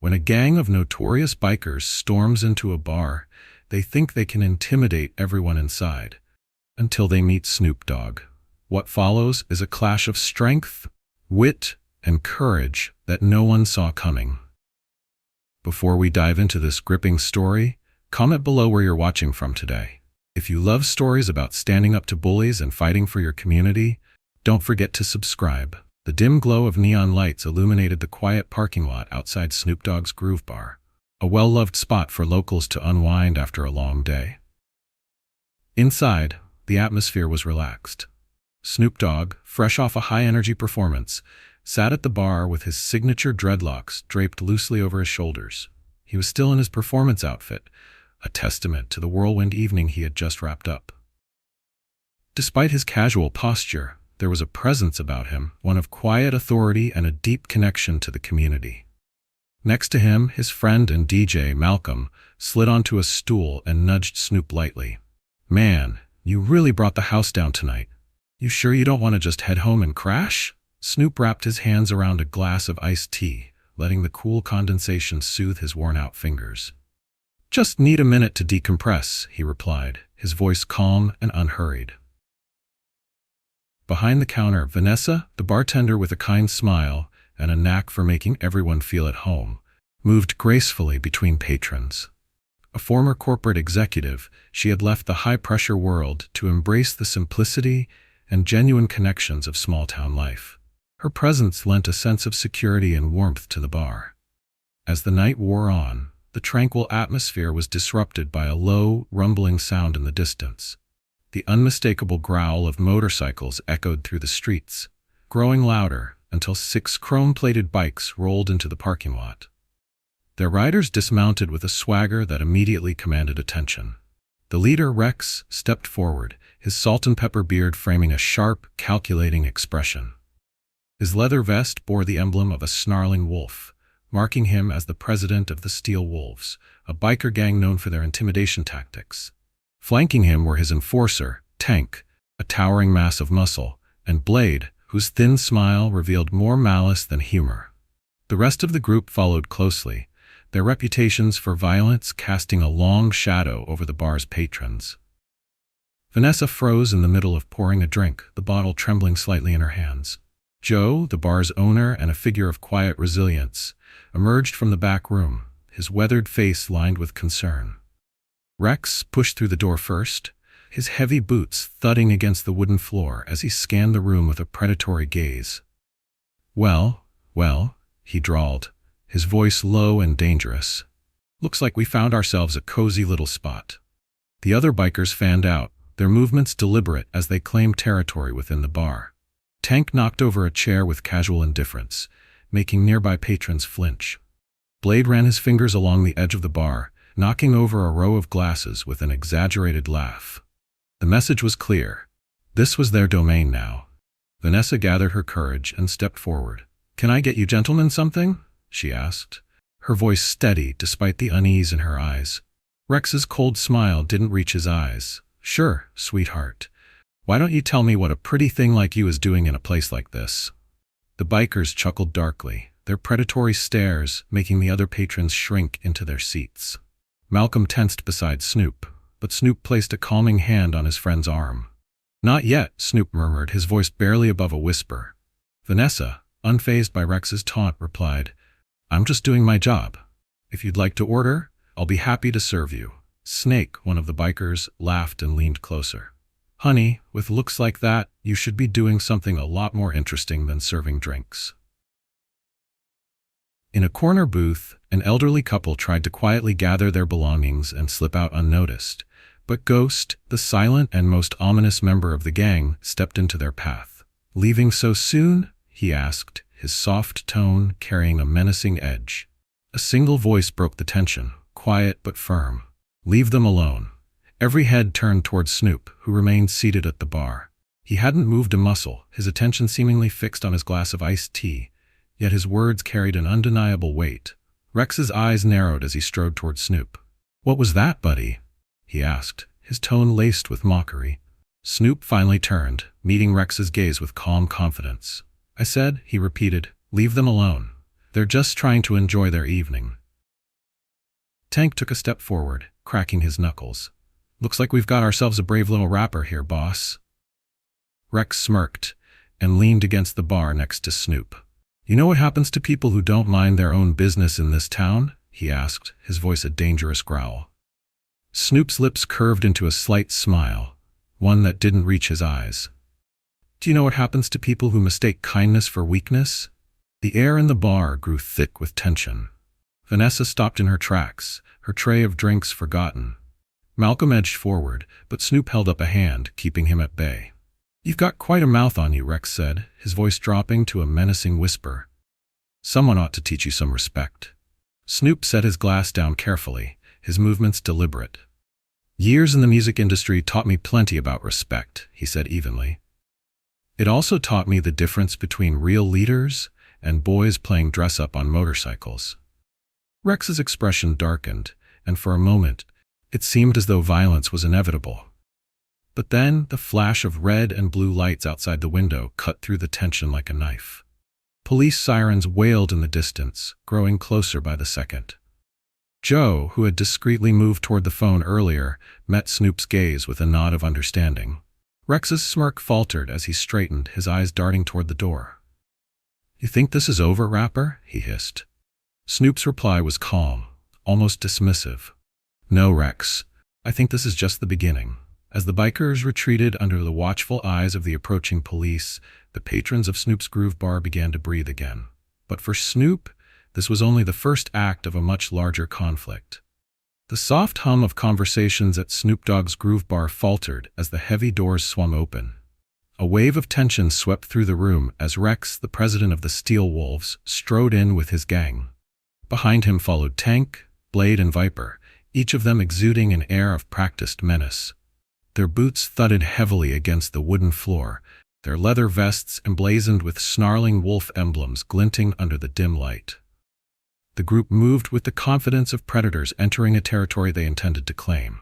When a gang of notorious bikers storms into a bar, they think they can intimidate everyone inside, until they meet Snoop Dogg. What follows is a clash of strength, wit, and courage that no one saw coming. Before we dive into this gripping story, comment below where you're watching from today. If you love stories about standing up to bullies and fighting for your community, don't forget to subscribe. The dim glow of neon lights illuminated the quiet parking lot outside Snoop Dogg's Groove Bar, a well-loved spot for locals to unwind after a long day. Inside, the atmosphere was relaxed. Snoop Dogg, fresh off a high-energy performance, sat at the bar with his signature dreadlocks draped loosely over his shoulders. He was still in his performance outfit, a testament to the whirlwind evening he had just wrapped up. Despite his casual posture, there was a presence about him, one of quiet authority and a deep connection to the community. Next to him, his friend and DJ, Malcolm, slid onto a stool and nudged Snoop lightly. "Man, you really brought the house down tonight. You sure you don't want to just head home and crash?" Snoop wrapped his hands around a glass of iced tea, letting the cool condensation soothe his worn-out fingers. "Just need a minute to decompress," he replied, his voice calm and unhurried. Behind the counter, Vanessa, the bartender with a kind smile and a knack for making everyone feel at home, moved gracefully between patrons. A former corporate executive, she had left the high-pressure world to embrace the simplicity and genuine connections of small-town life. Her presence lent a sense of security and warmth to the bar. As the night wore on, the tranquil atmosphere was disrupted by a low, rumbling sound in the distance. The unmistakable growl of motorcycles echoed through the streets, growing louder until 6 chrome-plated bikes rolled into the parking lot. Their riders dismounted with a swagger that immediately commanded attention. The leader, Rex, stepped forward, his salt-and-pepper beard framing a sharp, calculating expression. His leather vest bore the emblem of a snarling wolf, marking him as the president of the Steel Wolves, a biker gang known for their intimidation tactics. Flanking him were his enforcer, Tank, a towering mass of muscle, and Blade, whose thin smile revealed more malice than humor. The rest of the group followed closely, their reputations for violence casting a long shadow over the bar's patrons. Vanessa froze in the middle of pouring a drink, the bottle trembling slightly in her hands. Joe, the bar's owner and a figure of quiet resilience, emerged from the back room, his weathered face lined with concern. Rex pushed through the door first, his heavy boots thudding against the wooden floor as he scanned the room with a predatory gaze. Well, he drawled, his voice low and dangerous. "Looks like we found ourselves a cozy little spot." The other bikers fanned out, their movements deliberate as they claimed territory within the bar. Tank knocked over a chair with casual indifference, making nearby patrons flinch. Blade ran his fingers along the edge of the bar, knocking over a row of glasses with an exaggerated laugh. The message was clear. This was their domain now. Vanessa gathered her courage and stepped forward. "Can I get you gentlemen something?" she asked, her voice steady despite the unease in her eyes. Rex's cold smile didn't reach his eyes. "Sure, sweetheart. Why don't you tell me what a pretty thing like you is doing in a place like this?" The bikers chuckled darkly, their predatory stares making the other patrons shrink into their seats. Malcolm tensed beside Snoop, but Snoop placed a calming hand on his friend's arm. "Not yet," Snoop murmured, his voice barely above a whisper. Vanessa, unfazed by Rex's taunt, replied, "I'm just doing my job. If you'd like to order, I'll be happy to serve you." Snake, one of the bikers, laughed and leaned closer. "Honey, with looks like that, you should be doing something a lot more interesting than serving drinks." In a corner booth, an elderly couple tried to quietly gather their belongings and slip out unnoticed, but Ghost, the silent and most ominous member of the gang, stepped into their path. "Leaving so soon?" he asked, his soft tone carrying a menacing edge. A single voice broke the tension, quiet but firm. "Leave them alone." Every head turned toward Snoop, who remained seated at the bar. He hadn't moved a muscle, his attention seemingly fixed on his glass of iced tea, yet his words carried an undeniable weight. Rex's eyes narrowed as he strode toward Snoop. "What was that, buddy?" he asked, his tone laced with mockery. Snoop finally turned, meeting Rex's gaze with calm confidence. "I said," he repeated, "leave them alone. They're just trying to enjoy their evening. Tank took a step forward, cracking his knuckles. Looks like we've got ourselves a brave little rapper here, boss. Rex smirked and leaned against the bar next to Snoop. You know what happens to people who don't mind their own business in this town? He asked, his voice a dangerous growl. Snoop's lips curved into a slight smile, one that didn't reach his eyes. Do you know what happens to people who mistake kindness for weakness? The air in the bar grew thick with tension. Vanessa stopped in her tracks, her tray of drinks forgotten. Malcolm edged forward, but Snoop held up a hand, keeping him at bay. You've got quite a mouth on you, Rex said, his voice dropping to a menacing whisper. Someone ought to teach you some respect. Snoop set his glass down carefully, his movements deliberate. Years in the music industry taught me plenty about respect, he said evenly. It also taught me the difference between real leaders and boys playing dress-up on motorcycles. Rex's expression darkened, and for a moment, it seemed as though violence was inevitable. But then, the flash of red and blue lights outside the window cut through the tension like a knife. Police sirens wailed in the distance, growing closer by the second. Joe, who had discreetly moved toward the phone earlier, met Snoop's gaze with a nod of understanding. Rex's smirk faltered as he straightened, his eyes darting toward the door. You think this is over, rapper? He hissed. Snoop's reply was calm, almost dismissive. No, Rex. I think this is just the beginning. As the bikers retreated under the watchful eyes of the approaching police, the patrons of Snoop's Groove Bar began to breathe again. But for Snoop, this was only the first act of a much larger conflict. The soft hum of conversations at Snoop Dogg's Groove Bar faltered as the heavy doors swung open. A wave of tension swept through the room as Rex, the president of the Steel Wolves, strode in with his gang. Behind him followed Tank, Blade, and Viper, each of them exuding an air of practiced menace. Their boots thudded heavily against the wooden floor, their leather vests emblazoned with snarling wolf emblems glinting under the dim light. The group moved with the confidence of predators entering a territory they intended to claim.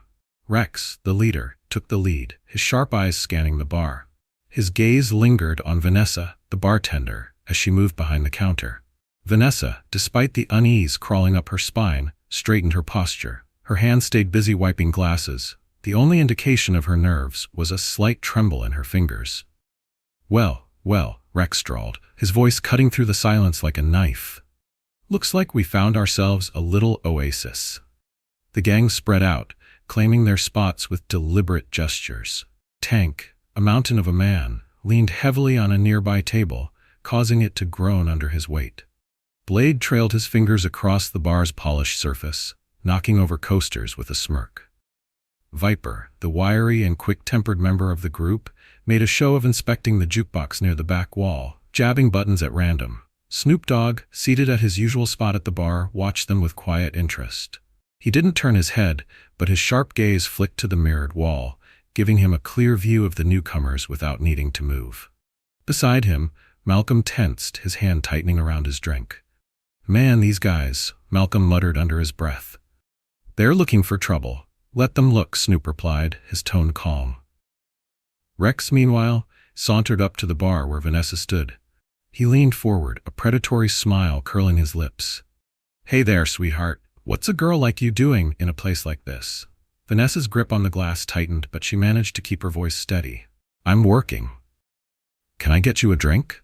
Rex, the leader, took the lead, his sharp eyes scanning the bar. His gaze lingered on Vanessa, the bartender, as she moved behind the counter. Vanessa, despite the unease crawling up her spine, straightened her posture. Her hands stayed busy wiping glasses. The only indication of her nerves was a slight tremble in her fingers. Well, Rex drawled, his voice cutting through the silence like a knife. Looks like we found ourselves a little oasis. The gang spread out, claiming their spots with deliberate gestures. Tank, a mountain of a man, leaned heavily on a nearby table, causing it to groan under his weight. Blade trailed his fingers across the bar's polished surface, knocking over coasters with a smirk. Viper, the wiry and quick-tempered member of the group, made a show of inspecting the jukebox near the back wall, jabbing buttons at random. Snoop Dogg, seated at his usual spot at the bar, watched them with quiet interest. He didn't turn his head, but his sharp gaze flicked to the mirrored wall, giving him a clear view of the newcomers without needing to move. Beside him, Malcolm tensed, his hand tightening around his drink. Man, these guys, Malcolm muttered under his breath. They're looking for trouble. Let them look, Snoop replied, his tone calm. Rex, meanwhile, sauntered up to the bar where Vanessa stood. He leaned forward, a predatory smile curling his lips. Hey there, sweetheart. What's a girl like you doing in a place like this? Vanessa's grip on the glass tightened, but she managed to keep her voice steady. I'm working. Can I get you a drink?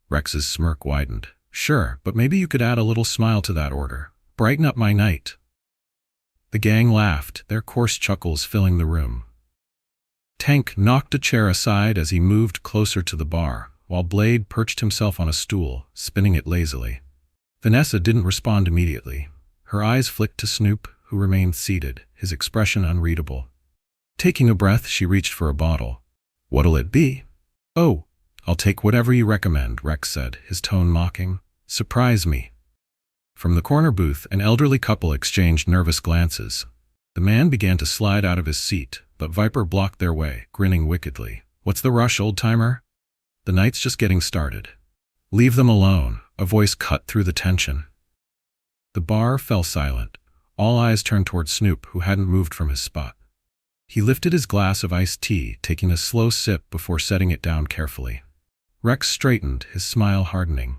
Rex's smirk widened. Sure, but maybe you could add a little smile to that order. Brighten up my night. The gang laughed, their coarse chuckles filling the room. Tank knocked a chair aside as he moved closer to the bar, while Blade perched himself on a stool, spinning it lazily. Vanessa didn't respond immediately. Her eyes flicked to Snoop, who remained seated, his expression unreadable. Taking a breath, she reached for a bottle. What'll it be? Oh, I'll take whatever you recommend, Rex said, his tone mocking. Surprise me. From the corner booth, an elderly couple exchanged nervous glances. The man began to slide out of his seat, but Viper blocked their way, grinning wickedly. What's the rush, old-timer? The night's just getting started. Leave them alone, a voice cut through the tension. The bar fell silent. All eyes turned toward Snoop, who hadn't moved from his spot. He lifted his glass of iced tea, taking a slow sip before setting it down carefully. Rex straightened, his smile hardening.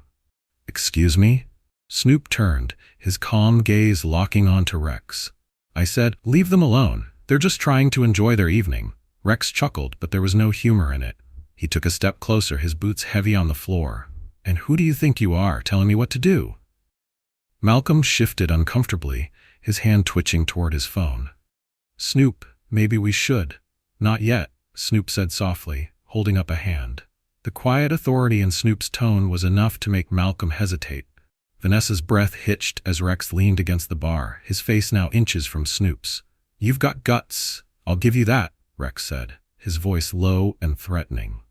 Excuse me? Snoop turned, his calm gaze locking onto Rex. I said, "Leave them alone. They're just trying to enjoy their evening." Rex chuckled, but there was no humor in it. He took a step closer, his boots heavy on the floor. "And who do you think you are, telling me what to do?" Malcolm shifted uncomfortably, his hand twitching toward his phone. "Snoop, maybe we should." "Not yet," Snoop said softly, holding up a hand. The quiet authority in Snoop's tone was enough to make Malcolm hesitate. Vanessa's breath hitched as Rex leaned against the bar, his face now inches from Snoop's. "You've got guts, I'll give you that," Rex said, his voice low and threatening.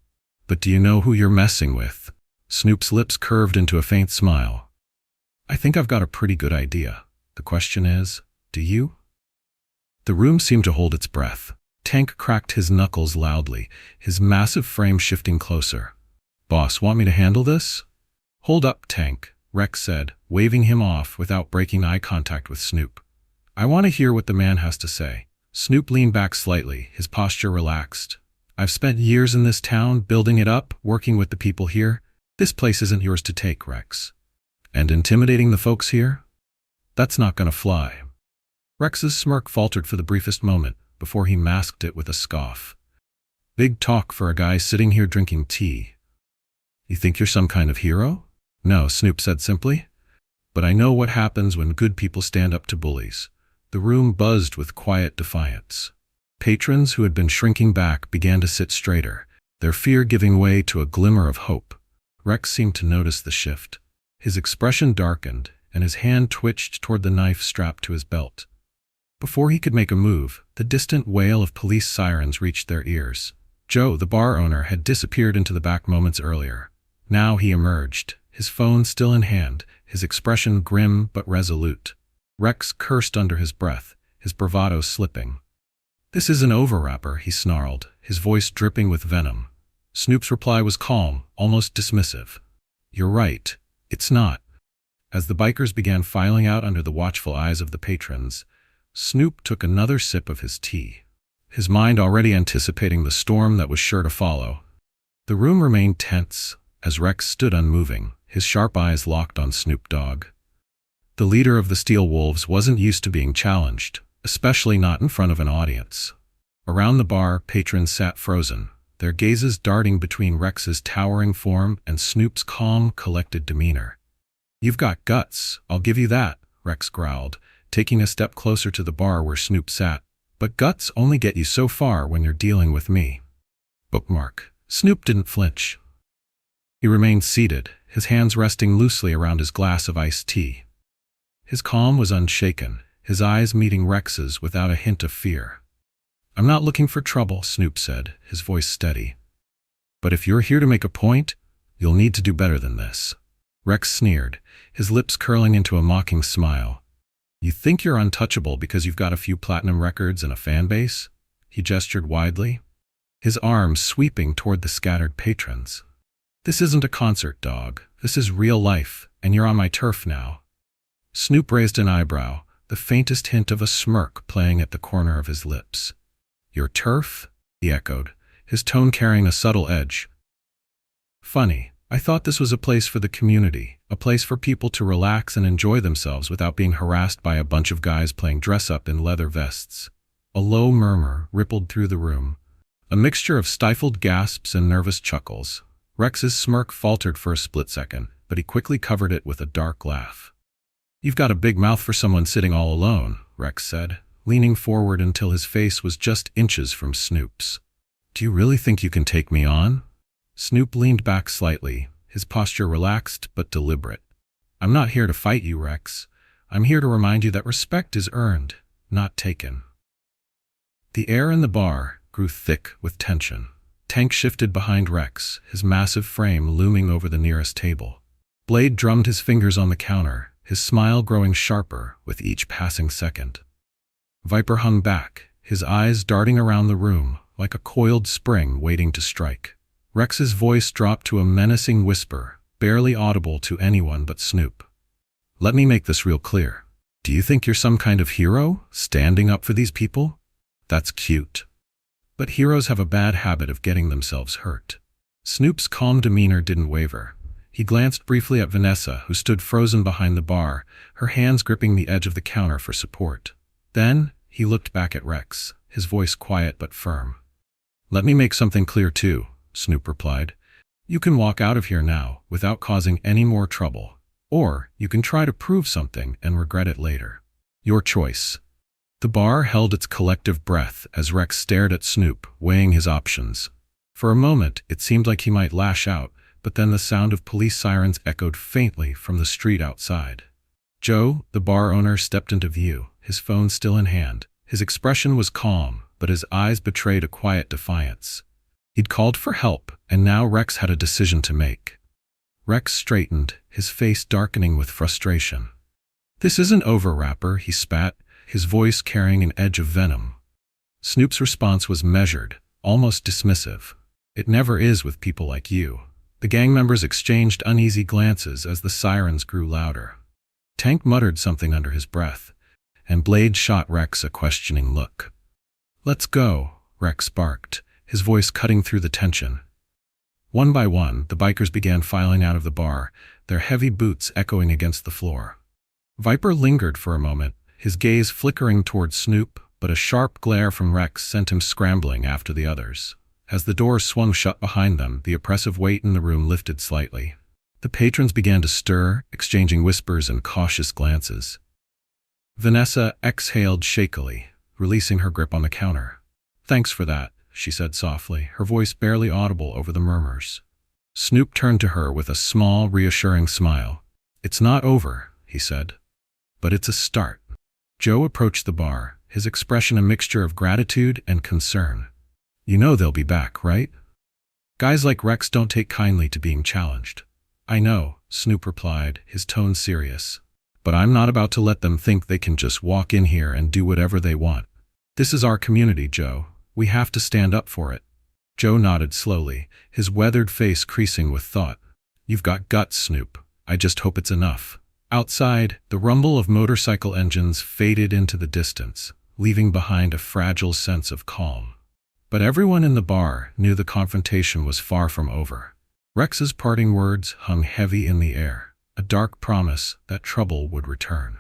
"But do you know who you're messing with?" Snoop's lips curved into a faint smile. "I think I've got a pretty good idea. The question is, do you?" The room seemed to hold its breath. Tank cracked his knuckles loudly, his massive frame shifting closer. "Boss, want me to handle this?" "Hold up, Tank," Rex said, waving him off without breaking eye contact with Snoop. "I want to hear what the man has to say." Snoop leaned back slightly, his posture relaxed. "I've spent years in this town, building it up, working with the people here. This place isn't yours to take, Rex. And intimidating the folks here? That's not gonna fly." Rex's smirk faltered for the briefest moment, before he masked it with a scoff. "Big talk for a guy sitting here drinking tea. You think you're some kind of hero?" "No," Snoop said simply. "But I know what happens when good people stand up to bullies." The room buzzed with quiet defiance. Patrons who had been shrinking back began to sit straighter, their fear giving way to a glimmer of hope. Rex seemed to notice the shift. His expression darkened, and his hand twitched toward the knife strapped to his belt. Before he could make a move, the distant wail of police sirens reached their ears. Joe, the bar owner, had disappeared into the back moments earlier. Now he emerged, his phone still in hand, his expression grim but resolute. Rex cursed under his breath, his bravado slipping. "This isn't over, rapper," he snarled, his voice dripping with venom. Snoop's reply was calm, almost dismissive. "You're right. It's not." As the bikers began filing out under the watchful eyes of the patrons, Snoop took another sip of his tea, his mind already anticipating the storm that was sure to follow. The room remained tense, as Rex stood unmoving, his sharp eyes locked on Snoop Dogg. The leader of the Steel Wolves wasn't used to being challenged, especially not in front of an audience. Around the bar, patrons sat frozen, their gazes darting between Rex's towering form and Snoop's calm, collected demeanor. "You've got guts, I'll give you that," Rex growled, taking a step closer to the bar where Snoop sat. "But guts only get you so far when you're dealing with me." Bookmark. Snoop didn't flinch. He remained seated, his hands resting loosely around his glass of iced tea. His calm was unshaken, his eyes meeting Rex's without a hint of fear. "I'm not looking for trouble," Snoop said, his voice steady. "But if you're here to make a point, you'll need to do better than this." Rex sneered, his lips curling into a mocking smile. "You think you're untouchable because you've got a few platinum records and a fan base?" He gestured widely, his arms sweeping toward the scattered patrons. "This isn't a concert, dog. This is real life, and you're on my turf now." Snoop raised an eyebrow, the faintest hint of a smirk playing at the corner of his lips. "Your turf?" he echoed, his tone carrying a subtle edge. "Funny. I thought this was a place for the community, a place for people to relax and enjoy themselves without being harassed by a bunch of guys playing dress-up in leather vests." A low murmur rippled through the room, a mixture of stifled gasps and nervous chuckles. Rex's smirk faltered for a split second, but he quickly covered it with a dark laugh. "You've got a big mouth for someone sitting all alone," Rex said, leaning forward until his face was just inches from Snoop's. "Do you really think you can take me on?" Snoop leaned back slightly, his posture relaxed but deliberate. "I'm not here to fight you, Rex. I'm here to remind you that respect is earned, not taken." The air in the bar grew thick with tension. Tank shifted behind Rex, his massive frame looming over the nearest table. Blade drummed his fingers on the counter, his smile growing sharper with each passing second. Viper hung back, his eyes darting around the room like a coiled spring waiting to strike. Rex's voice dropped to a menacing whisper, barely audible to anyone but Snoop. "Let me make this real clear. Do you think you're some kind of hero, standing up for these people? That's cute. But heroes have a bad habit of getting themselves hurt." Snoop's calm demeanor didn't waver, He glanced briefly at Vanessa, who stood frozen behind the bar, her hands gripping the edge of the counter for support. Then, he looked back at Rex, his voice quiet but firm. "Let me make something clear too," Snoop replied. "You can walk out of here now, without causing any more trouble. Or, you can try to prove something and regret it later. Your choice." The bar held its collective breath as Rex stared at Snoop, weighing his options. For a moment, it seemed like he might lash out, but then the sound of police sirens echoed faintly from the street outside. Joe, the bar owner, stepped into view, his phone still in hand. His expression was calm, but his eyes betrayed a quiet defiance. He'd called for help, and now Rex had a decision to make. Rex straightened, his face darkening with frustration. "This isn't over, rapper," he spat, his voice carrying an edge of venom. Snoop's response was measured, almost dismissive. "It never is with people like you." The gang members exchanged uneasy glances as the sirens grew louder. Tank muttered something under his breath, and Blade shot Rex a questioning look. "Let's go," Rex barked, his voice cutting through the tension. One by one, the bikers began filing out of the bar, their heavy boots echoing against the floor. Viper lingered for a moment, his gaze flickering towards Snoop, but a sharp glare from Rex sent him scrambling after the others. As the doors swung shut behind them, the oppressive weight in the room lifted slightly. The patrons began to stir, exchanging whispers and cautious glances. Vanessa exhaled shakily, releasing her grip on the counter. "Thanks for that," she said softly, her voice barely audible over the murmurs. Snoop turned to her with a small, reassuring smile. "It's not over," he said. "But it's a start." Joe approached the bar, his expression a mixture of gratitude and concern. "You know they'll be back, right? Guys like Rex don't take kindly to being challenged." "I know," Snoop replied, his tone serious. "But I'm not about to let them think they can just walk in here and do whatever they want. This is our community, Joe. We have to stand up for it." Joe nodded slowly, his weathered face creasing with thought. "You've got guts, Snoop. I just hope it's enough." Outside, the rumble of motorcycle engines faded into the distance, leaving behind a fragile sense of calm. But everyone in the bar knew the confrontation was far from over. Rex's parting words hung heavy in the air, a dark promise that trouble would return.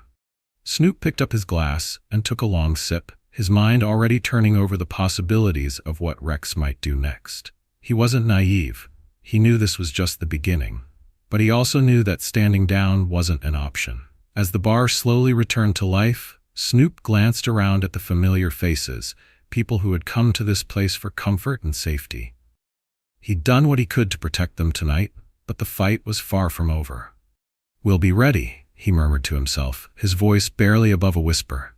Snoop picked up his glass and took a long sip, his mind already turning over the possibilities of what Rex might do next. He wasn't naive. He knew this was just the beginning. But he also knew that standing down wasn't an option. As the bar slowly returned to life, Snoop glanced around at the familiar faces, people who had come to this place for comfort and safety. He'd done what he could to protect them tonight, but the fight was far from over. "We'll be ready," he murmured to himself, his voice barely above a whisper.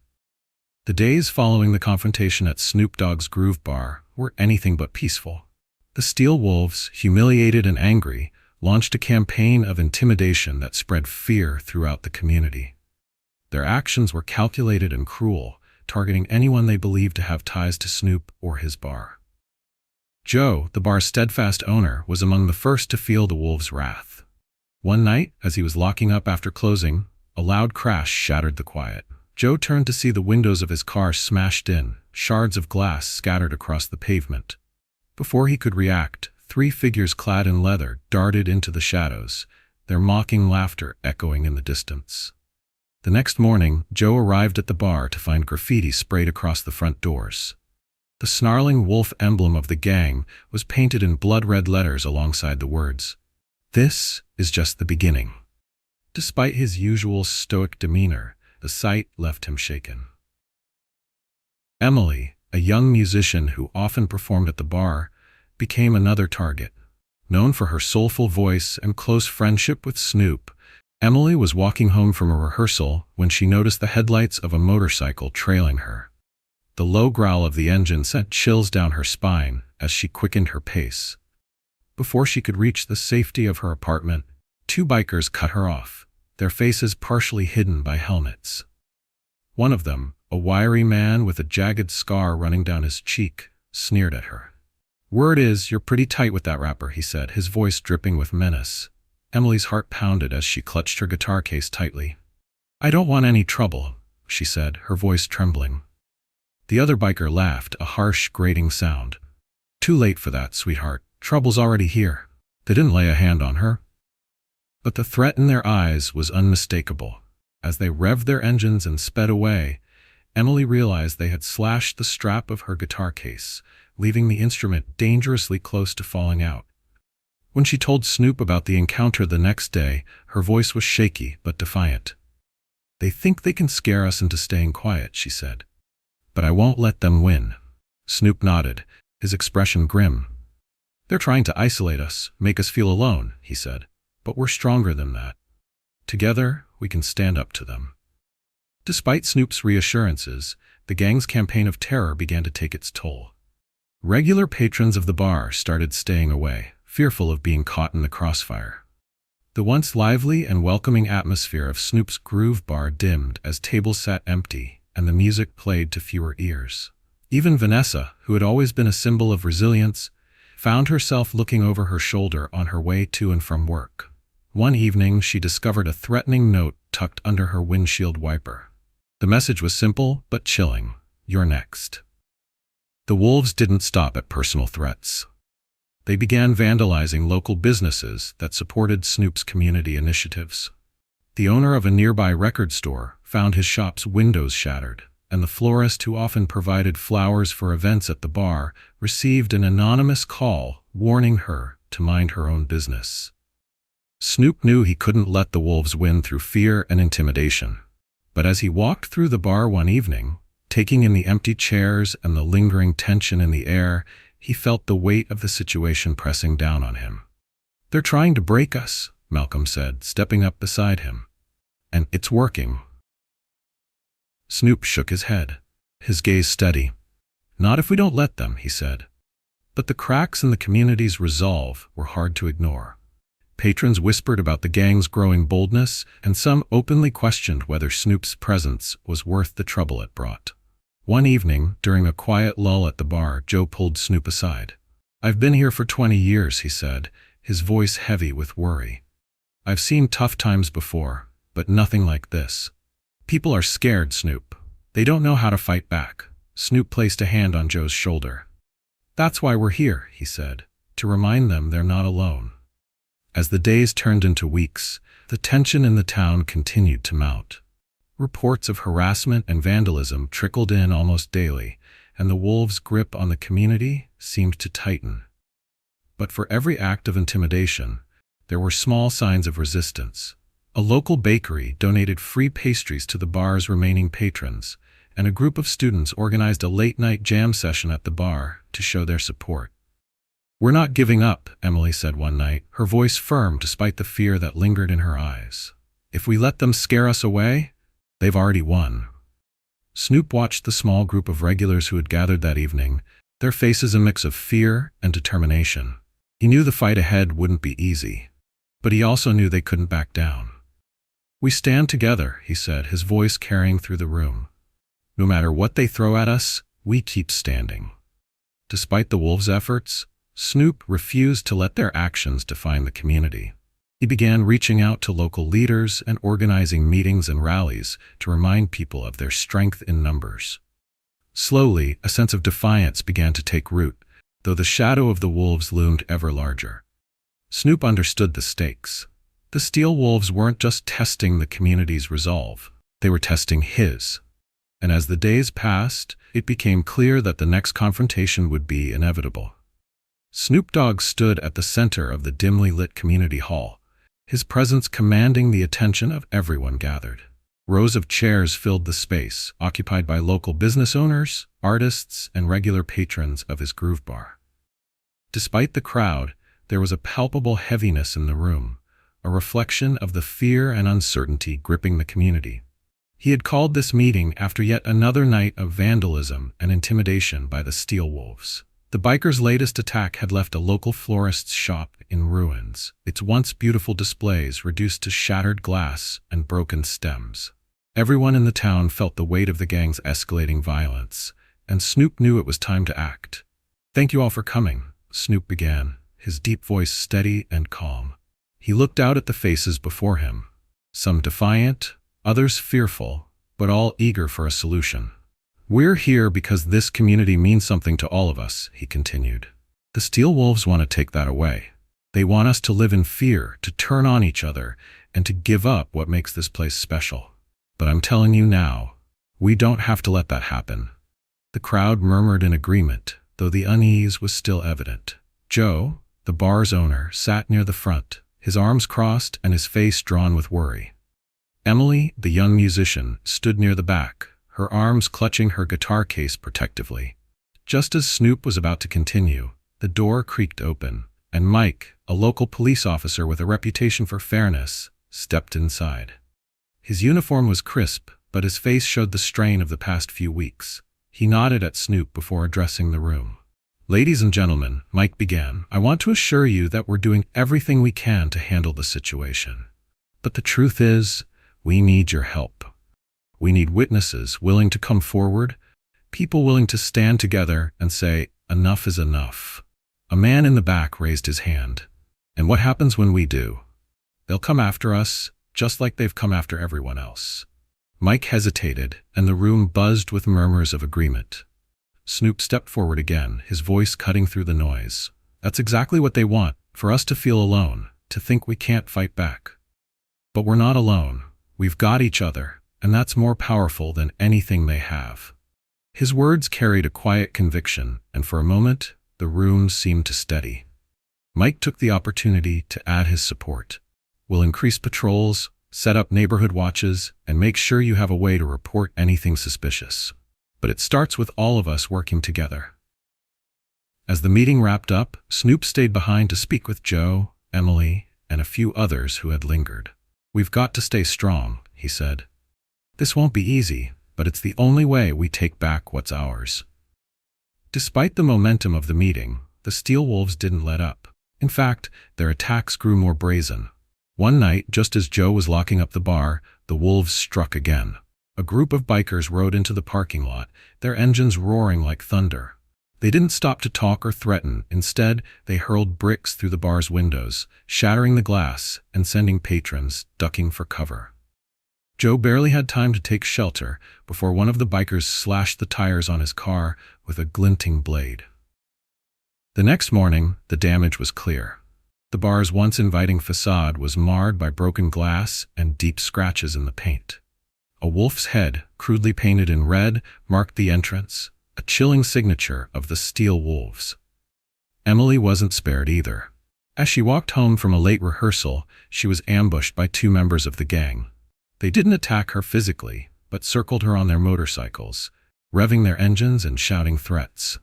The days following the confrontation at Snoop Dogg's Groove Bar were anything but peaceful. The Steel Wolves, humiliated and angry, launched a campaign of intimidation that spread fear throughout the community. Their actions were calculated and cruel, targeting anyone they believed to have ties to Snoop or his bar. Joe, the bar's steadfast owner, was among the first to feel the wolves' wrath. One night, as he was locking up after closing, a loud crash shattered the quiet. Joe turned to see the windows of his car smashed in, shards of glass scattered across the pavement. Before he could react, 3 figures clad in leather darted into the shadows, their mocking laughter echoing in the distance. The next morning, Joe arrived at the bar to find graffiti sprayed across the front doors. The snarling wolf emblem of the gang was painted in blood-red letters alongside the words, "This is just the beginning." Despite his usual stoic demeanor, the sight left him shaken. Emily, a young musician who often performed at the bar, became another target. Known for her soulful voice and close friendship with Snoop, Emily was walking home from a rehearsal when she noticed the headlights of a motorcycle trailing her. The low growl of the engine sent chills down her spine as she quickened her pace. Before she could reach the safety of her apartment, 2 bikers cut her off, their faces partially hidden by helmets. One of them, a wiry man with a jagged scar running down his cheek, sneered at her. "Word is, you're pretty tight with that rapper," he said, his voice dripping with menace. Emily's heart pounded as she clutched her guitar case tightly. "I don't want any trouble," she said, her voice trembling. The other biker laughed, a harsh, grating sound. "Too late for that, sweetheart. Trouble's already here." They didn't lay a hand on her. But the threat in their eyes was unmistakable. As they revved their engines and sped away, Emily realized they had slashed the strap of her guitar case, leaving the instrument dangerously close to falling out. When she told Snoop about the encounter the next day, her voice was shaky but defiant. "They think they can scare us into staying quiet," she said. "But I won't let them win." Snoop nodded, his expression grim. "They're trying to isolate us, make us feel alone," he said. "But we're stronger than that. Together, we can stand up to them." Despite Snoop's reassurances, the gang's campaign of terror began to take its toll. Regular patrons of the bar started staying away, fearful of being caught in the crossfire. The once lively and welcoming atmosphere of Snoop's Groove Bar dimmed as tables sat empty and the music played to fewer ears. Even Vanessa, who had always been a symbol of resilience, found herself looking over her shoulder on her way to and from work. One evening, she discovered a threatening note tucked under her windshield wiper. The message was simple but chilling: "You're next." The wolves didn't stop at personal threats. They began vandalizing local businesses that supported Snoop's community initiatives. The owner of a nearby record store found his shop's windows shattered, and the florist who often provided flowers for events at the bar received an anonymous call warning her to mind her own business. Snoop knew he couldn't let the wolves win through fear and intimidation. But as he walked through the bar one evening, taking in the empty chairs and the lingering tension in the air, he felt the weight of the situation pressing down on him. "They're trying to break us," Malcolm said, stepping up beside him. "And it's working." Snoop shook his head, his gaze steady. "Not if we don't let them," he said. But the cracks in the community's resolve were hard to ignore. Patrons whispered about the gang's growing boldness, and some openly questioned whether Snoop's presence was worth the trouble it brought. One evening, during a quiet lull at the bar, Joe pulled Snoop aside. "I've been here for 20 years, he said, his voice heavy with worry. "I've seen tough times before, but nothing like this. People are scared, Snoop. They don't know how to fight back." Snoop placed a hand on Joe's shoulder. "That's why we're here," he said, "to remind them they're not alone." As the days turned into weeks, the tension in the town continued to mount. Reports of harassment and vandalism trickled in almost daily, and the wolves' grip on the community seemed to tighten. But for every act of intimidation, there were small signs of resistance. A local bakery donated free pastries to the bar's remaining patrons, and a group of students organized a late-night jam session at the bar to show their support. "We're not giving up," Emily said one night, her voice firm despite the fear that lingered in her eyes. "If we let them scare us away, they've already won." Snoop watched the small group of regulars who had gathered that evening, their faces a mix of fear and determination. He knew the fight ahead wouldn't be easy, but he also knew they couldn't back down. "We stand together," he said, his voice carrying through the room. "No matter what they throw at us, we keep standing." Despite the wolves' efforts, Snoop refused to let their actions define the community. He began reaching out to local leaders and organizing meetings and rallies to remind people of their strength in numbers. Slowly, a sense of defiance began to take root, though the shadow of the wolves loomed ever larger. Snoop understood the stakes. The Steel Wolves weren't just testing the community's resolve, they were testing his. And as the days passed, it became clear that the next confrontation would be inevitable. Snoop Dogg stood at the center of the dimly lit community hall, his presence commanding the attention of everyone gathered. Rows of chairs filled the space, occupied by local business owners, artists, and regular patrons of his Groove Bar. Despite the crowd, there was a palpable heaviness in the room, a reflection of the fear and uncertainty gripping the community. He had called this meeting after yet another night of vandalism and intimidation by the Steel Wolves. The bikers' latest attack had left a local florist's shop in ruins, its once beautiful displays reduced to shattered glass and broken stems. Everyone in the town felt the weight of the gang's escalating violence, and Snoop knew it was time to act. "Thank you all for coming," Snoop began, his deep voice steady and calm. He looked out at the faces before him, some defiant, others fearful, but all eager for a solution. "We're here because this community means something to all of us," he continued. "The Steel Wolves want to take that away. They want us to live in fear, to turn on each other, and to give up what makes this place special. But I'm telling you now, we don't have to let that happen." The crowd murmured in agreement, though the unease was still evident. Joe, the bar's owner, sat near the front, his arms crossed and his face drawn with worry. Emily, the young musician, stood near the back, her arms clutching her guitar case protectively. Just as Snoop was about to continue, the door creaked open, and Mike, a local police officer with a reputation for fairness, stepped inside. His uniform was crisp, but his face showed the strain of the past few weeks. He nodded at Snoop before addressing the room. "Ladies and gentlemen," Mike began, "I want to assure you that we're doing everything we can to handle the situation. But the truth is, we need your help. We need witnesses willing to come forward, people willing to stand together and say, 'Enough is enough.'" A man in the back raised his hand. "And what happens when we do? They'll come after us, just like they've come after everyone else." Mike hesitated, and the room buzzed with murmurs of agreement. Snoop stepped forward again, his voice cutting through the noise. "That's exactly what they want, for us to feel alone, to think we can't fight back. But we're not alone. We've got each other, and that's more powerful than anything they have." His words carried a quiet conviction, and for a moment, the room seemed to steady. Mike took the opportunity to add his support. "We'll increase patrols, set up neighborhood watches, and make sure you have a way to report anything suspicious. But it starts with all of us working together." As the meeting wrapped up, Snoop stayed behind to speak with Joe, Emily, and a few others who had lingered. "We've got to stay strong," he said. "This won't be easy, but it's the only way we take back what's ours." Despite the momentum of the meeting, the Steel Wolves didn't let up. In fact, their attacks grew more brazen. One night, just as Joe was locking up the bar, the wolves struck again. A group of bikers rode into the parking lot, their engines roaring like thunder. They didn't stop to talk or threaten. Instead, they hurled bricks through the bar's windows, shattering the glass and sending patrons ducking for cover. Joe barely had time to take shelter before one of the bikers slashed the tires on his car with a glinting blade. The next morning, the damage was clear. The bar's once inviting facade was marred by broken glass and deep scratches in the paint. A wolf's head, crudely painted in red, marked the entrance, a chilling signature of the Steel Wolves. Emily wasn't spared either. As she walked home from a late rehearsal, she was ambushed by two members of the gang. They didn't attack her physically, but circled her on their motorcycles, revving their engines and shouting threats.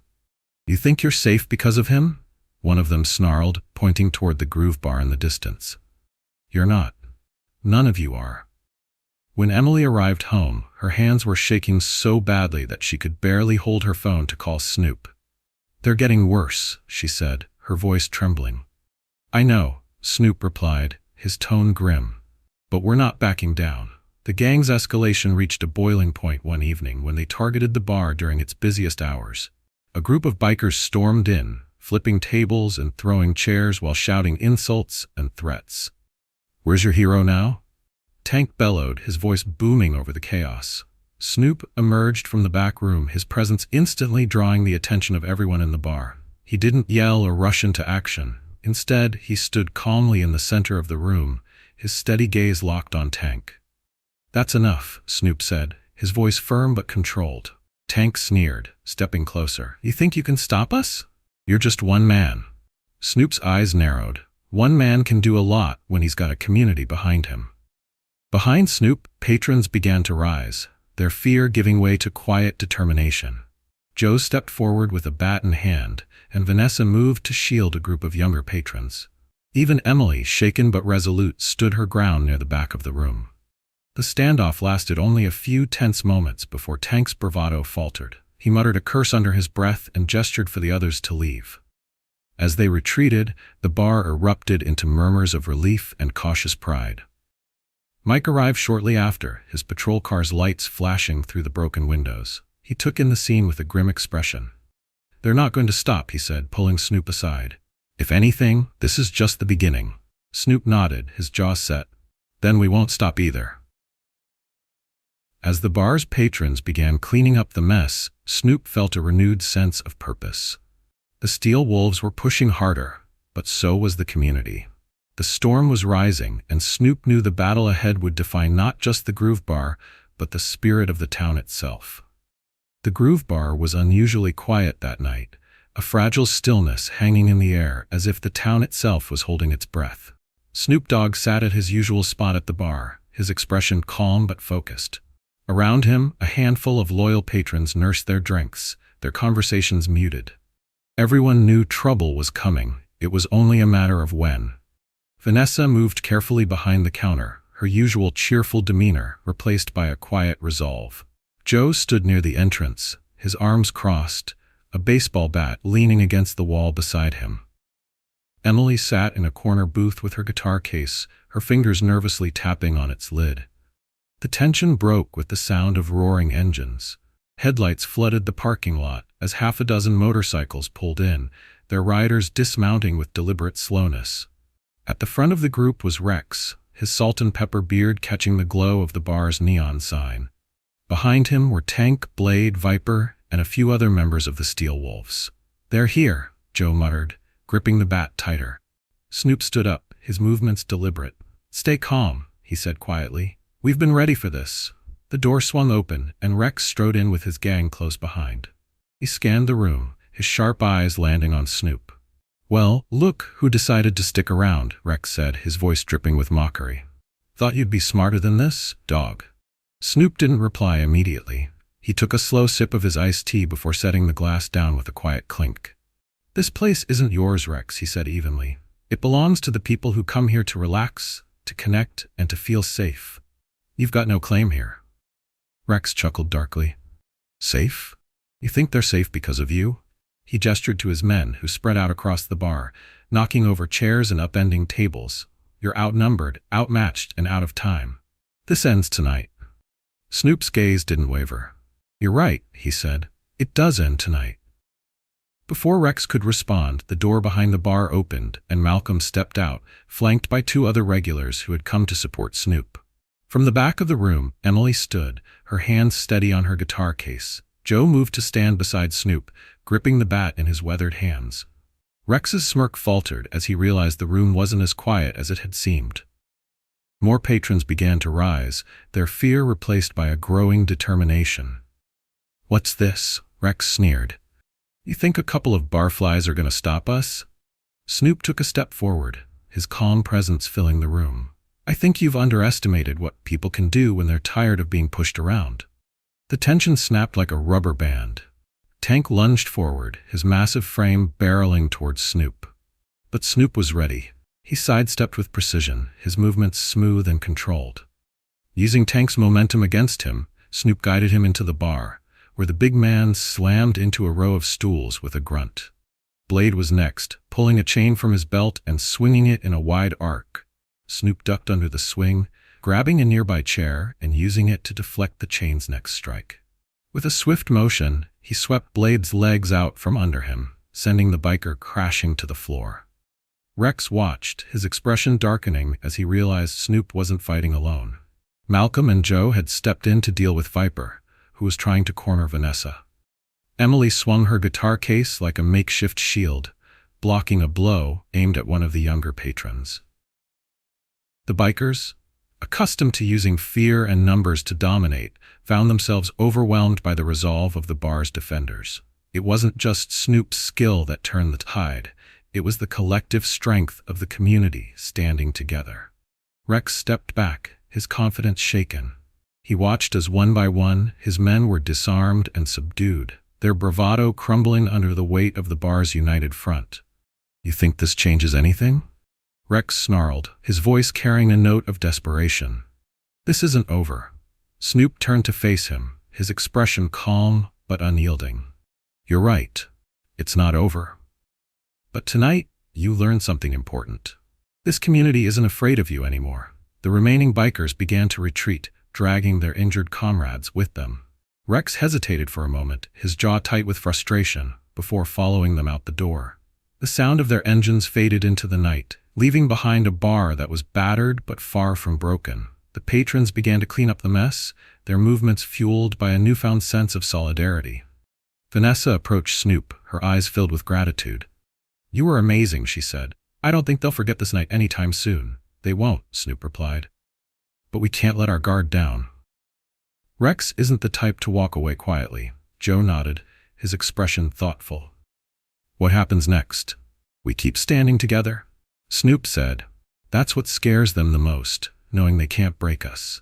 "You think you're safe because of him?" one of them snarled, pointing toward the Groove Bar in the distance. "You're not. None of you are." When Emily arrived home, her hands were shaking so badly that she could barely hold her phone to call Snoop. "They're getting worse," she said, her voice trembling. "I know," Snoop replied, his tone grim. "But we're not backing down." The gang's escalation reached a boiling point one evening when they targeted the bar during its busiest hours. A group of bikers stormed in, flipping tables and throwing chairs while shouting insults and threats. "Where's your hero now?" Tank bellowed, his voice booming over the chaos. Snoop emerged from the back room, his presence instantly drawing the attention of everyone in the bar. He didn't yell or rush into action. Instead, he stood calmly in the center of the room, his steady gaze locked on Tank. "That's enough," Snoop said, his voice firm but controlled. Tank sneered, stepping closer. "You think you can stop us? You're just one man." Snoop's eyes narrowed. One man can do a lot when he's got a community behind him. Behind Snoop, patrons began to rise, their fear giving way to quiet determination. Joe stepped forward with a bat in hand, and Vanessa moved to shield a group of younger patrons. Even Emily, shaken but resolute, stood her ground near the back of the room. The standoff lasted only a few tense moments before Tank's bravado faltered. He muttered a curse under his breath and gestured for the others to leave. As they retreated, the bar erupted into murmurs of relief and cautious pride. Mike arrived shortly after, his patrol car's lights flashing through the broken windows. He took in the scene with a grim expression. "They're not going to stop," he said, pulling Snoop aside. "If anything, this is just the beginning." Snoop nodded, his jaw set. "Then we won't stop either." As the bar's patrons began cleaning up the mess, Snoop felt a renewed sense of purpose. The Steel Wolves were pushing harder, but so was the community. The storm was rising, and Snoop knew the battle ahead would define not just the Groove Bar, but the spirit of the town itself. The Groove Bar was unusually quiet that night, a fragile stillness hanging in the air as if the town itself was holding its breath. Snoop Dogg sat at his usual spot at the bar, his expression calm but focused. Around him, a handful of loyal patrons nursed their drinks, their conversations muted. Everyone knew trouble was coming, it was only a matter of when. Vanessa moved carefully behind the counter, her usual cheerful demeanor replaced by a quiet resolve. Joe stood near the entrance, his arms crossed, a baseball bat leaning against the wall beside him. Emily sat in a corner booth with her guitar case, her fingers nervously tapping on its lid. The tension broke with the sound of roaring engines. Headlights flooded the parking lot as half a dozen motorcycles pulled in, their riders dismounting with deliberate slowness. At the front of the group was Rex, his salt and pepper beard catching the glow of the bar's neon sign. Behind him were Tank, Blade, Viper, and a few other members of the Steel Wolves. "They're here," Joe muttered, gripping the bat tighter. Snoop stood up, his movements deliberate. "Stay calm," he said quietly. "We've been ready for this." The door swung open, and Rex strode in with his gang close behind. He scanned the room, his sharp eyes landing on Snoop. "Well, look who decided to stick around," Rex said, his voice dripping with mockery. "Thought you'd be smarter than this, dog?" Snoop didn't reply immediately. He took a slow sip of his iced tea before setting the glass down with a quiet clink. "This place isn't yours, Rex," he said evenly. "It belongs to the people who come here to relax, to connect, and to feel safe. You've got no claim here." Rex chuckled darkly. "Safe? You think they're safe because of you?" He gestured to his men, who spread out across the bar, knocking over chairs and upending tables. "You're outnumbered, outmatched, and out of time. This ends tonight." Snoop's gaze didn't waver. "You're right," he said. "It does end tonight." Before Rex could respond, the door behind the bar opened, and Malcolm stepped out, flanked by two other regulars who had come to support Snoop. From the back of the room, Emily stood, her hands steady on her guitar case. Joe moved to stand beside Snoop, gripping the bat in his weathered hands. Rex's smirk faltered as he realized the room wasn't as quiet as it had seemed. More patrons began to rise, their fear replaced by a growing determination. "What's this?" Rex sneered. "You think a couple of barflies are going to stop us?" Snoop took a step forward, his calm presence filling the room. "I think you've underestimated what people can do when they're tired of being pushed around." The tension snapped like a rubber band. Tank lunged forward, his massive frame barreling towards Snoop. But Snoop was ready. He sidestepped with precision, his movements smooth and controlled. Using Tank's momentum against him, Snoop guided him into the bar, where the big man slammed into a row of stools with a grunt. Blade was next, pulling a chain from his belt and swinging it in a wide arc. Snoop ducked under the swing, grabbing a nearby chair and using it to deflect the chain's next strike. With a swift motion, he swept Blade's legs out from under him, sending the biker crashing to the floor. Rex watched, his expression darkening as he realized Snoop wasn't fighting alone. Malcolm and Joe had stepped in to deal with Viper, who was trying to corner Vanessa. Emily swung her guitar case like a makeshift shield, blocking a blow aimed at one of the younger patrons. The bikers, accustomed to using fear and numbers to dominate, found themselves overwhelmed by the resolve of the bar's defenders. It wasn't just Snoop's skill that turned the tide, it was the collective strength of the community standing together. Rex stepped back, his confidence shaken. He watched as one by one his men were disarmed and subdued, their bravado crumbling under the weight of the bar's united front. "You think this changes anything?" Rex snarled, his voice carrying a note of desperation. "This isn't over." Snoop turned to face him, his expression calm but unyielding. "You're right. It's not over. But tonight, you learned something important. This community isn't afraid of you anymore." The remaining bikers began to retreat, dragging their injured comrades with them. Rex hesitated for a moment, his jaw tight with frustration, before following them out the door. The sound of their engines faded into the night, leaving behind a bar that was battered but far from broken. The patrons began to clean up the mess, their movements fueled by a newfound sense of solidarity. Vanessa approached Snoop, her eyes filled with gratitude. "You were amazing," she said. I don't think they'll forget this night anytime soon. They won't, Snoop replied. But we can't let our guard down. Rex isn't the type to walk away quietly. Joe nodded, his expression thoughtful. What happens next? We keep standing together? Snoop said. That's what scares them the most, knowing they can't break us.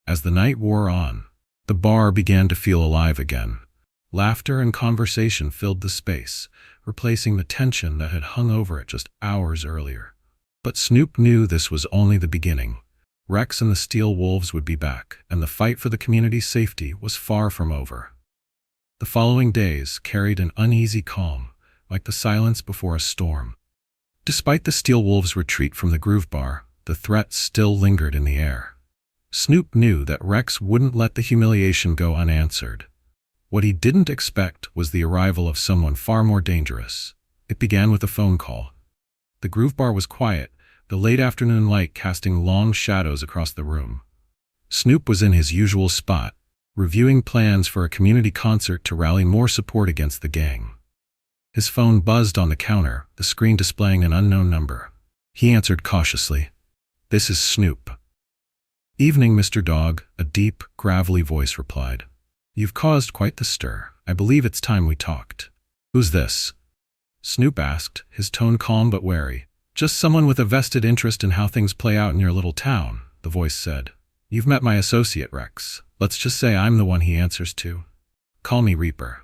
As the night wore on, the bar began to feel alive again. Laughter and conversation filled the space, replacing the tension that had hung over it just hours earlier. But Snoop knew this was only the beginning. Rex and the Steel Wolves would be back, and the fight for the community's safety was far from over. The following days carried an uneasy calm, like the silence before a storm. Despite the Steel Wolves' retreat from the Groove Bar, the threat still lingered in the air. Snoop knew that Rex wouldn't let the humiliation go unanswered. What he didn't expect was the arrival of someone far more dangerous. It began with a phone call. The Groove Bar was quiet, the late afternoon light casting long shadows across the room. Snoop was in his usual spot, reviewing plans for a community concert to rally more support against the gang. His phone buzzed on the counter, the screen displaying an unknown number. He answered cautiously. This is Snoop. Evening, Mr. Dogg, a deep, gravelly voice replied. You've caused quite the stir. I believe it's time we talked. Who's this? Snoop asked, his tone calm but wary. Just someone with a vested interest in how things play out in your little town, the voice said. You've met my associate, Rex. Let's just say I'm the one he answers to. Call me Reaper.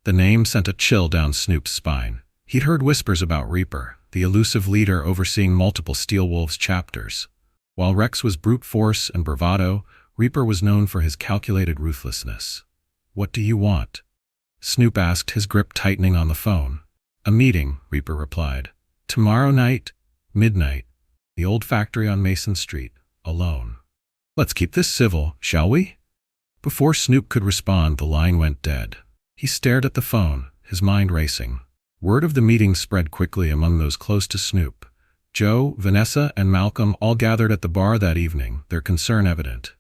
The name sent a chill down Snoop's spine. He'd heard whispers about Reaper, the elusive leader overseeing multiple Steel Wolves chapters. While Rex was brute force and bravado, Reaper was known for his calculated ruthlessness. What do you want? Snoop asked, his grip tightening on the phone. A meeting, Reaper replied. Tomorrow night, midnight, the old factory on Mason Street, alone. Let's keep this civil, shall we? Before Snoop could respond, the line went dead. He stared at the phone, his mind racing. Word of the meeting spread quickly among those close to Snoop. Joe, Vanessa, and Malcolm all gathered at the bar that evening, their concern evident.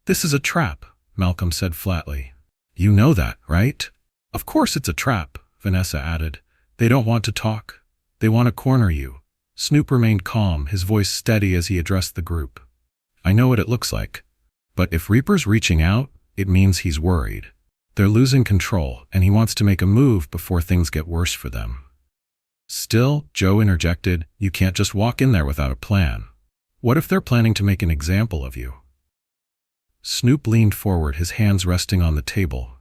This is a trap, Malcolm said flatly. You know that, right? Of course it's a trap, Vanessa added. They don't want to talk. They want to corner you. Snoop remained calm, his voice steady as he addressed the group. I know what it looks like. But if Reaper's reaching out, it means he's worried. They're losing control, and he wants to make a move before things get worse for them. Still, Joe interjected, you can't just walk in there without a plan. What if they're planning to make an example of you? Snoop leaned forward, his hands resting on the table.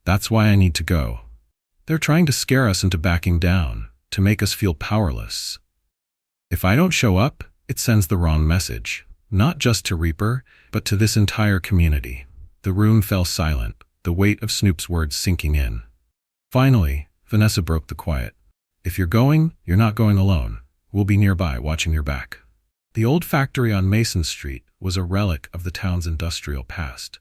That's why I need to go. They're trying to scare us into backing down, to make us feel powerless. If I don't show up, it sends the wrong message, not just to Reaper, but to this entire community. The room fell silent, the weight of Snoop's words sinking in. Finally, Vanessa broke the quiet. If you're going, you're not going alone. We'll be nearby, watching your back. The old factory on Mason Street was a relic of the town's industrial past.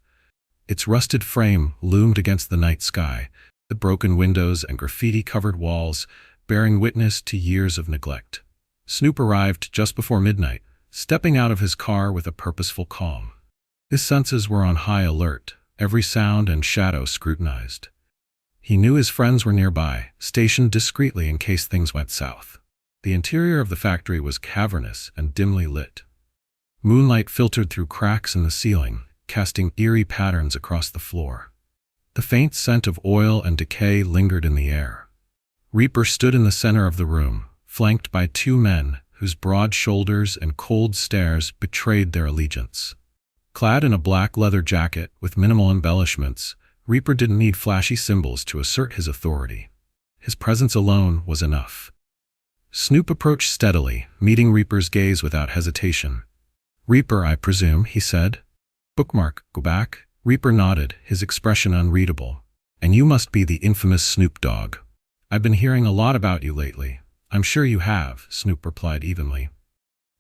Its rusted frame loomed against the night sky, the broken windows and graffiti-covered walls bearing witness to years of neglect. Snoop arrived just before midnight, stepping out of his car with a purposeful calm. His senses were on high alert, every sound and shadow scrutinized. He knew his friends were nearby, stationed discreetly in case things went south. The interior of the factory was cavernous and dimly lit. Moonlight filtered through cracks in the ceiling, casting eerie patterns across the floor. The faint scent of oil and decay lingered in the air. Reaper stood in the center of the room, flanked by two men whose broad shoulders and cold stares betrayed their allegiance. Clad in a black leather jacket with minimal embellishments, Reaper didn't need flashy symbols to assert his authority. His presence alone was enough. Snoop approached steadily, meeting Reaper's gaze without hesitation. Reaper, I presume, he said. Bookmark, go back. Reaper nodded, his expression unreadable. And you must be the infamous Snoop Dogg. I've been hearing a lot about you lately. I'm sure you have, Snoop replied evenly.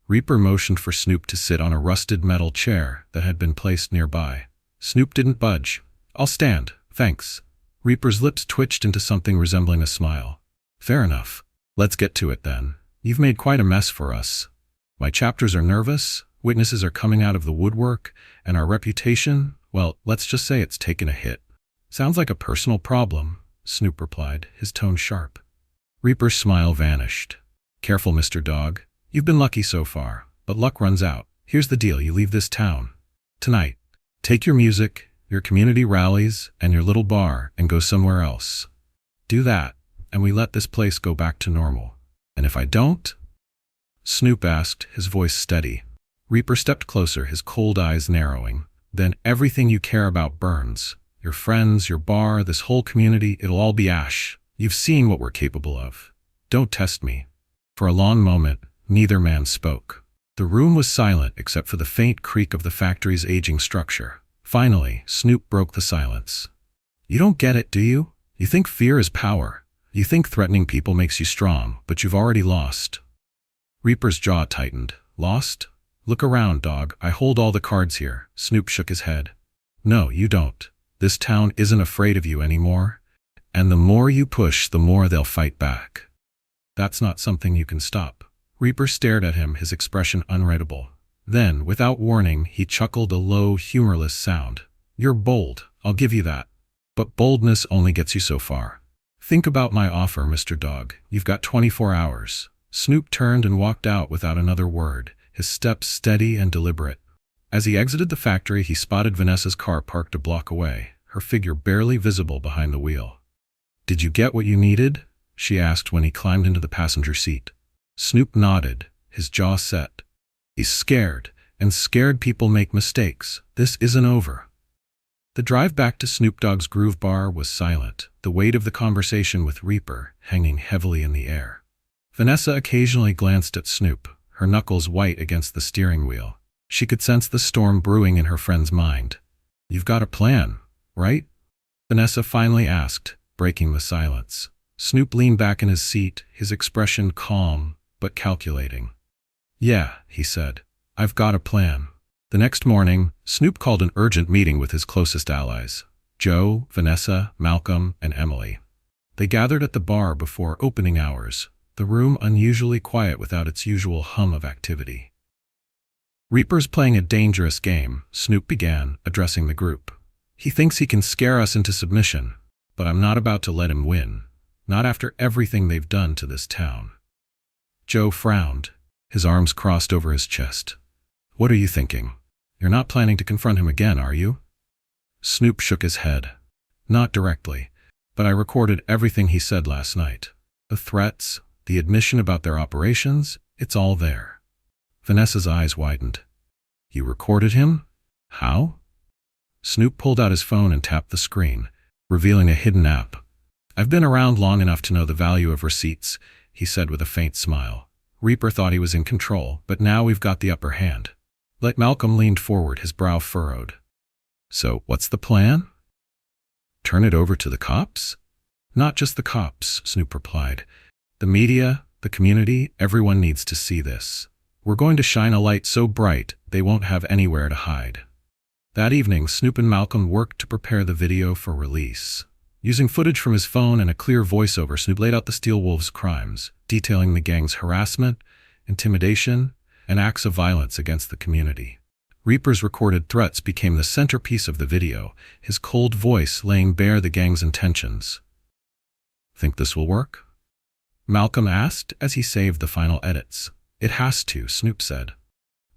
Reaper motioned for Snoop to sit on a rusted metal chair that had been placed nearby. Snoop didn't budge. I'll stand, thanks. Reaper's lips twitched into something resembling a smile. Fair enough. Let's get to it then. You've made quite a mess for us. My chapters are nervous, witnesses are coming out of the woodwork, and our reputation, well, let's just say it's taken a hit. Sounds like a personal problem, Snoop replied, his tone sharp. Reaper's smile vanished. Careful, Mr. Dogg. You've been lucky so far, but luck runs out. Here's the deal, you leave this town tonight. Take your music, your community rallies, and your little bar and go somewhere else. Do that, and we let this place go back to normal. And if I don't? Snoop asked, his voice steady. Reaper stepped closer, his cold eyes narrowing. Then everything you care about burns. Your friends, your bar, this whole community, it'll all be ash. You've seen what we're capable of. Don't test me. For a long moment, neither man spoke. The room was silent except for the faint creak of the factory's aging structure. Finally, Snoop broke the silence. You don't get it, do you? You think fear is power. You think threatening people makes you strong, but you've already lost. Reaper's jaw tightened. Lost? Look around, dog. I hold all the cards here. Snoop shook his head. No, you don't. This town isn't afraid of you anymore. And the more you push, the more they'll fight back. That's not something you can stop. Reaper stared at him, his expression unreadable. Then, without warning, he chuckled a low, humorless sound. You're bold, I'll give you that. But boldness only gets you so far. Think about my offer, Mr. Dogg. You've got 24 hours. Snoop turned and walked out without another word, his steps steady and deliberate. As he exited the factory, he spotted Vanessa's car parked a block away, her figure barely visible behind the wheel. Did you get what you needed? She asked when he climbed into the passenger seat. Snoop nodded, his jaw set. He's scared, and scared people make mistakes. This isn't over. The drive back to Snoop Dogg's Groove Bar was silent, the weight of the conversation with Reaper hanging heavily in the air. Vanessa occasionally glanced at Snoop, her knuckles white against the steering wheel. She could sense the storm brewing in her friend's mind. You've got a plan, right? Vanessa finally asked, breaking the silence. Snoop leaned back in his seat, his expression calm but calculating. Yeah, he said. I've got a plan. The next morning, Snoop called an urgent meeting with his closest allies, Joe, Vanessa, Malcolm, and Emily. They gathered at the bar before opening hours, the room unusually quiet without its usual hum of activity. Reaper's playing a dangerous game, Snoop began, addressing the group. He thinks he can scare us into submission, but I'm not about to let him win. Not after everything they've done to this town. Joe frowned, his arms crossed over his chest. What are you thinking? You're not planning to confront him again, are you? Snoop shook his head. Not directly, but I recorded everything he said last night. The threats, the admission about their operations, it's all there. Vanessa's eyes widened. You recorded him? How? Snoop pulled out his phone and tapped the screen, revealing a hidden app. I've been around long enough to know the value of receipts, he said with a faint smile. Reaper thought he was in control, but now we've got the upper hand. Malcolm leaned forward, his brow furrowed. So, what's the plan? Turn it over to the cops? Not just the cops, Snoop replied. The media, the community, everyone needs to see this. We're going to shine a light so bright, they won't have anywhere to hide. That evening, Snoop and Malcolm worked to prepare the video for release. Using footage from his phone and a clear voiceover, Snoop laid out the Steel Wolves' crimes, detailing the gang's harassment, intimidation, and acts of violence against the community. Reaper's recorded threats became the centerpiece of the video, his cold voice laying bare the gang's intentions. Think this will work? Malcolm asked as he saved the final edits. It has to, Snoop said.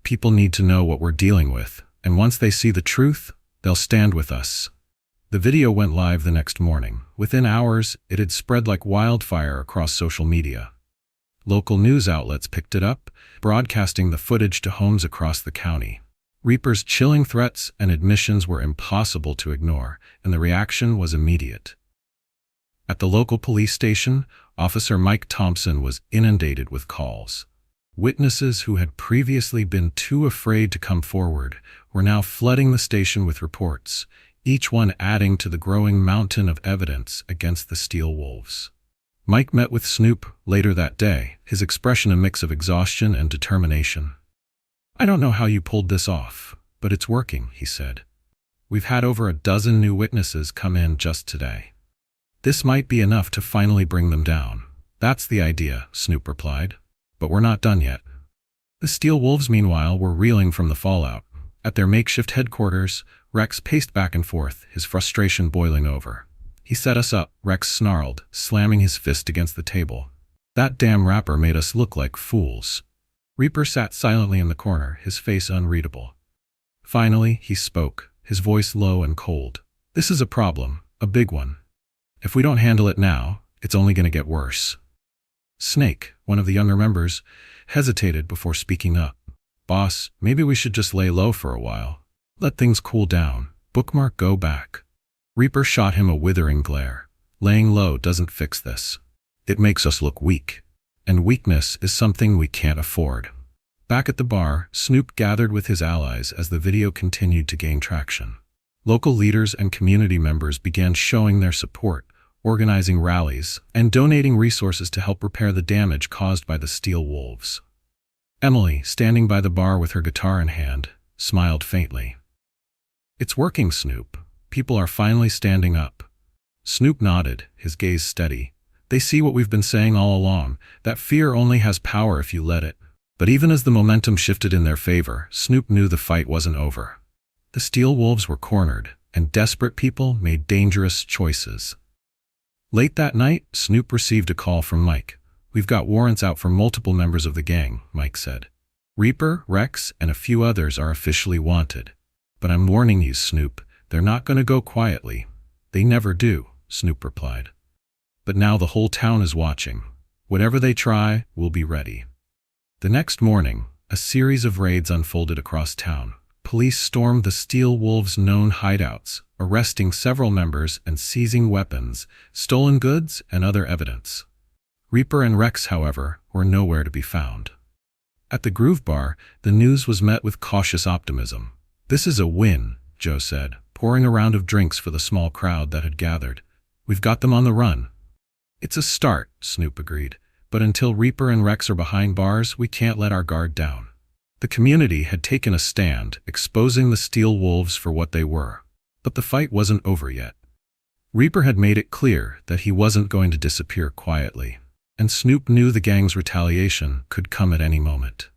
People need to know what we're dealing with, and once they see the truth, they'll stand with us. The video went live the next morning. Within hours, it had spread like wildfire across social media. Local news outlets picked it up, broadcasting the footage to homes across the county. Reaper's chilling threats and admissions were impossible to ignore, and the reaction was immediate. At the local police station, Officer Mike Thompson was inundated with calls. Witnesses who had previously been too afraid to come forward were now flooding the station with reports, each one adding to the growing mountain of evidence against the Steel Wolves. Mike met with Snoop later that day, his expression a mix of exhaustion and determination. I don't know how you pulled this off, but it's working, he said. We've had over a dozen new witnesses come in just today. This might be enough to finally bring them down. That's the idea, Snoop replied. But we're not done yet. The Steel Wolves, meanwhile, were reeling from the fallout. At their makeshift headquarters, Rex paced back and forth, his frustration boiling over. He set us up, Rex snarled, slamming his fist against the table. That damn rapper made us look like fools." Reaper sat silently in the corner, his face unreadable. Finally, he spoke, his voice low and cold. "This is a problem, a big one. If we don't handle it now, it's only going to get worse." Snake, one of the younger members, hesitated before speaking up. "Boss, maybe we should just lay low for a while. Let things cool down. Bookmark, go back." Reaper shot him a withering glare. "Laying low doesn't fix this. It makes us look weak. And weakness is something we can't afford." Back at the bar, Snoop gathered with his allies as the video continued to gain traction. Local leaders and community members began showing their support, organizing rallies, and donating resources to help repair the damage caused by the Steel Wolves. Emily, standing by the bar with her guitar in hand, smiled faintly. "It's working, Snoop. People are finally standing up." Snoop nodded, his gaze steady. "They see what we've been saying all along, that fear only has power if you let it." But even as the momentum shifted in their favor, Snoop knew the fight wasn't over. The Steel Wolves were cornered, and desperate people made dangerous choices. Late that night, Snoop received a call from Mike. "We've got warrants out for multiple members of the gang," Mike said. "Reaper, Rex, and a few others are officially wanted. But I'm warning you, Snoop, they're not going to go quietly." "They never do," Snoop replied. "But now the whole town is watching. Whatever they try, we'll be ready." The next morning, a series of raids unfolded across town. Police stormed the Steel Wolves' known hideouts, arresting several members and seizing weapons, stolen goods, and other evidence. Reaper and Rex, however, were nowhere to be found. At the Groove Bar, the news was met with cautious optimism. "This is a win," Joe said, pouring a round of drinks for the small crowd that had gathered. "We've got them on the run." "It's a start," Snoop agreed. "But until Reaper and Rex are behind bars, we can't let our guard down." The community had taken a stand, exposing the Steel Wolves for what they were. But the fight wasn't over yet. Reaper had made it clear that he wasn't going to disappear quietly, and Snoop knew the gang's retaliation could come at any moment.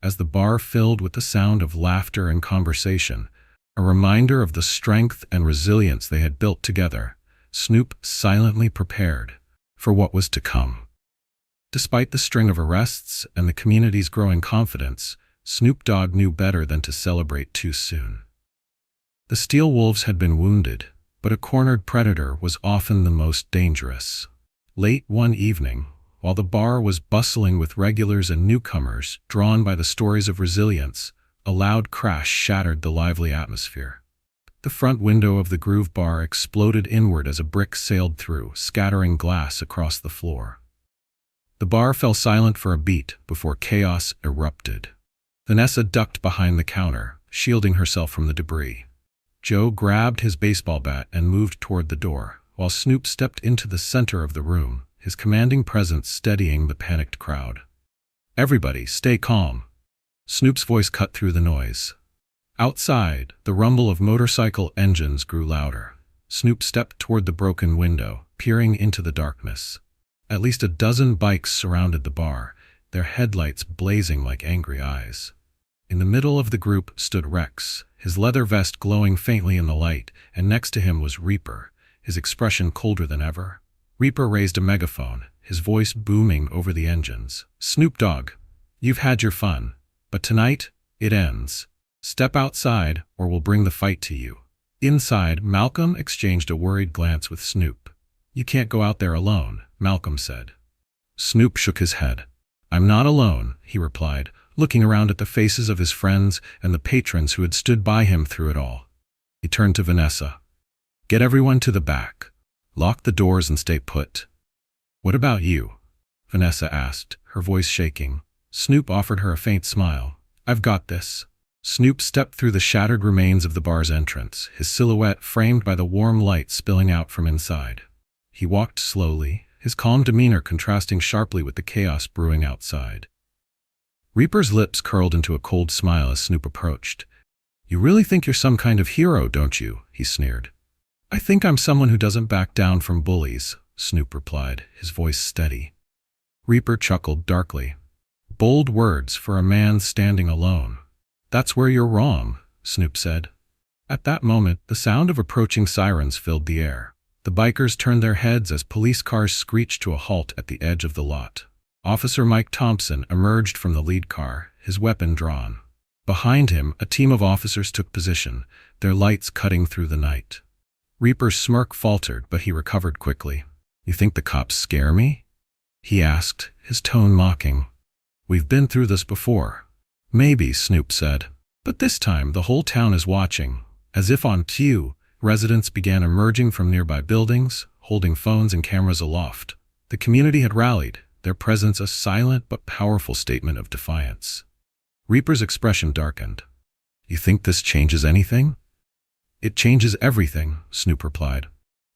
As the bar filled with the sound of laughter and conversation, a reminder of the strength and resilience they had built together, Snoop silently prepared for what was to come. Despite the string of arrests and the community's growing confidence, Snoop Dogg knew better than to celebrate too soon. The Steel Wolves had been wounded, but a cornered predator was often the most dangerous. Late one evening, while the bar was bustling with regulars and newcomers drawn by the stories of resilience, a loud crash shattered the lively atmosphere. The front window of the Groove Bar exploded inward as a brick sailed through, scattering glass across the floor. The bar fell silent for a beat before chaos erupted. Vanessa ducked behind the counter, shielding herself from the debris. Joe grabbed his baseball bat and moved toward the door, while Snoop stepped into the center of the room, his commanding presence steadying the panicked crowd. "Everybody, stay calm." Snoop's voice cut through the noise. Outside, the rumble of motorcycle engines grew louder. Snoop stepped toward the broken window, peering into the darkness. At least a dozen bikes surrounded the bar, their headlights blazing like angry eyes. In the middle of the group stood Rex, his leather vest glowing faintly in the light, and next to him was Reaper, his expression colder than ever. Reaper raised a megaphone, his voice booming over the engines. "Snoop Dogg, you've had your fun, but tonight, it ends. Step outside, or we'll bring the fight to you." Inside, Malcolm exchanged a worried glance with Snoop. "You can't go out there alone," Malcolm said. Snoop shook his head. "I'm not alone," he replied, looking around at the faces of his friends and the patrons who had stood by him through it all. He turned to Vanessa. "Get everyone to the back. Lock the doors and stay put." "What about you?" Vanessa asked, her voice shaking. Snoop offered her a faint smile. "I've got this." Snoop stepped through the shattered remains of the bar's entrance, his silhouette framed by the warm light spilling out from inside. He walked slowly, his calm demeanor contrasting sharply with the chaos brewing outside. Reaper's lips curled into a cold smile as Snoop approached. "You really think you're some kind of hero, don't you?" he sneered. "I think I'm someone who doesn't back down from bullies," Snoop replied, his voice steady. Reaper chuckled darkly. "Bold words for a man standing alone." "That's where you're wrong," Snoop said. At that moment, the sound of approaching sirens filled the air. The bikers turned their heads as police cars screeched to a halt at the edge of the lot. Officer Mike Thompson emerged from the lead car, his weapon drawn. Behind him, a team of officers took position, their lights cutting through the night. Reaper's smirk faltered, but he recovered quickly. "You think the cops scare me?" he asked, his tone mocking. "We've been through this before." "Maybe," Snoop said. "But this time the whole town is watching." As if on cue, residents began emerging from nearby buildings, holding phones and cameras aloft. The community had rallied, their presence a silent but powerful statement of defiance. Reaper's expression darkened. "You think this changes anything?" "It changes everything," Snoop replied.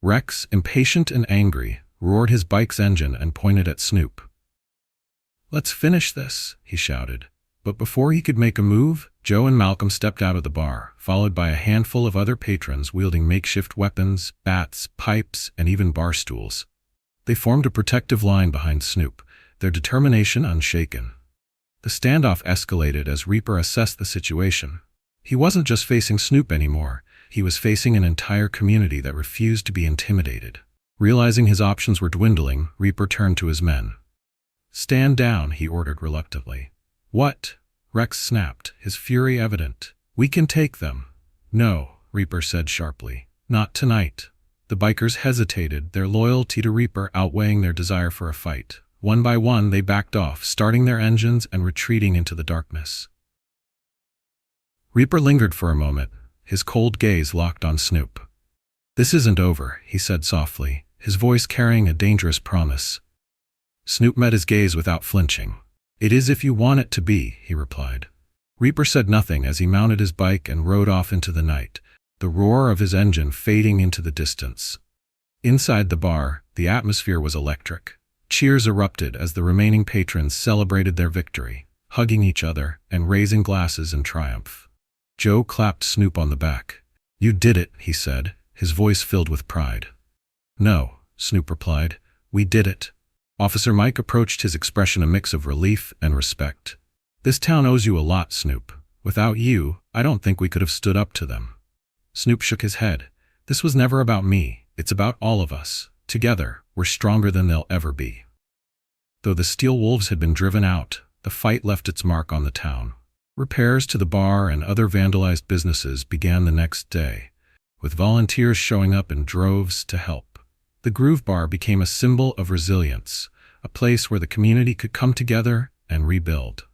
Rex, impatient and angry, roared his bike's engine and pointed at Snoop. "Let's finish this," he shouted. But before he could make a move, Joe and Malcolm stepped out of the bar, followed by a handful of other patrons wielding makeshift weapons, bats, pipes, and even bar stools. They formed a protective line behind Snoop, their determination unshaken. The standoff escalated as Reaper assessed the situation. He wasn't just facing Snoop anymore, he was facing an entire community that refused to be intimidated. Realizing his options were dwindling, Reaper turned to his men. "Stand down," he ordered reluctantly. "What?" Rex snapped, his fury evident. "We can take them." "No," Reaper said sharply. "Not tonight." The bikers hesitated, their loyalty to Reaper outweighing their desire for a fight. One by one, they backed off, starting their engines and retreating into the darkness. Reaper lingered for a moment, his cold gaze locked on Snoop. "This isn't over," he said softly, his voice carrying a dangerous promise. Snoop met his gaze without flinching. "It is if you want it to be," he replied. Reaper said nothing as he mounted his bike and rode off into the night, the roar of his engine fading into the distance. Inside the bar, the atmosphere was electric. Cheers erupted as the remaining patrons celebrated their victory, hugging each other and raising glasses in triumph. Joe clapped Snoop on the back. "You did it," he said, his voice filled with pride. "No," Snoop replied, "we did it." Officer Mike approached, his expression a mix of relief and respect. "This town owes you a lot, Snoop. Without you, I don't think we could have stood up to them." Snoop shook his head. "This was never about me. It's about all of us. Together, we're stronger than they'll ever be." Though the Steel Wolves had been driven out, the fight left its mark on the town. Repairs to the bar and other vandalized businesses began the next day, with volunteers showing up in droves to help. The Groove Bar became a symbol of resilience, a place where the community could come together and rebuild.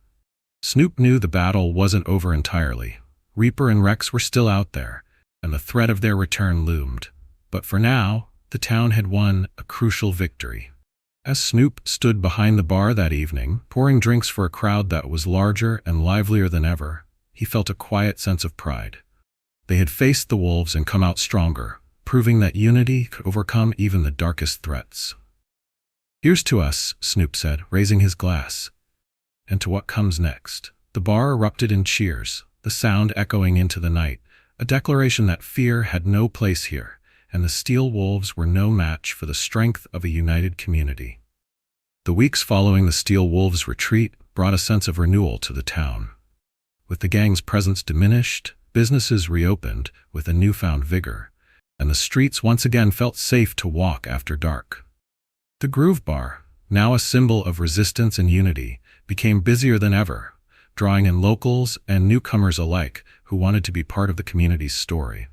Snoop knew the battle wasn't over entirely. Reaper and Rex were still out there, and the threat of their return loomed. But for now, the town had won a crucial victory. As Snoop stood behind the bar that evening, pouring drinks for a crowd that was larger and livelier than ever, he felt a quiet sense of pride. They had faced the wolves and come out stronger, proving that unity could overcome even the darkest threats. "Here's to us," Snoop said, raising his glass. "And to what comes next." The bar erupted in cheers, the sound echoing into the night, a declaration that fear had no place here, and the Steel Wolves were no match for the strength of a united community. The weeks following the Steel Wolves' retreat brought a sense of renewal to the town. With the gang's presence diminished, businesses reopened with a newfound vigor, and the streets once again felt safe to walk after dark. The Groove Bar, now a symbol of resistance and unity, became busier than ever, drawing in locals and newcomers alike who wanted to be part of the community's story.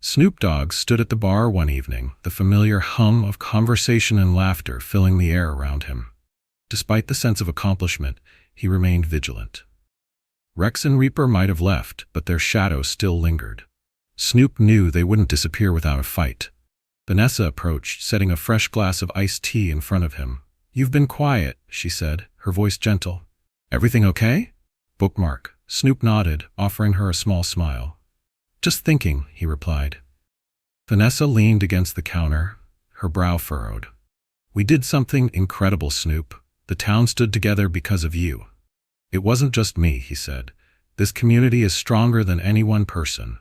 Snoop Dogg stood at the bar one evening, the familiar hum of conversation and laughter filling the air around him. Despite the sense of accomplishment, he remained vigilant. Rex and Reaper might have left, but their shadows still lingered. Snoop knew they wouldn't disappear without a fight. Vanessa approached, setting a fresh glass of iced tea in front of him. "You've been quiet," she said, her voice gentle. "Everything okay?" "Bookmark." Snoop nodded, offering her a small smile. "Just thinking," he replied. Vanessa leaned against the counter, her brow furrowed. "We did something incredible, Snoop. The town stood together because of you." "It wasn't just me," he said. "This community is stronger than any one person.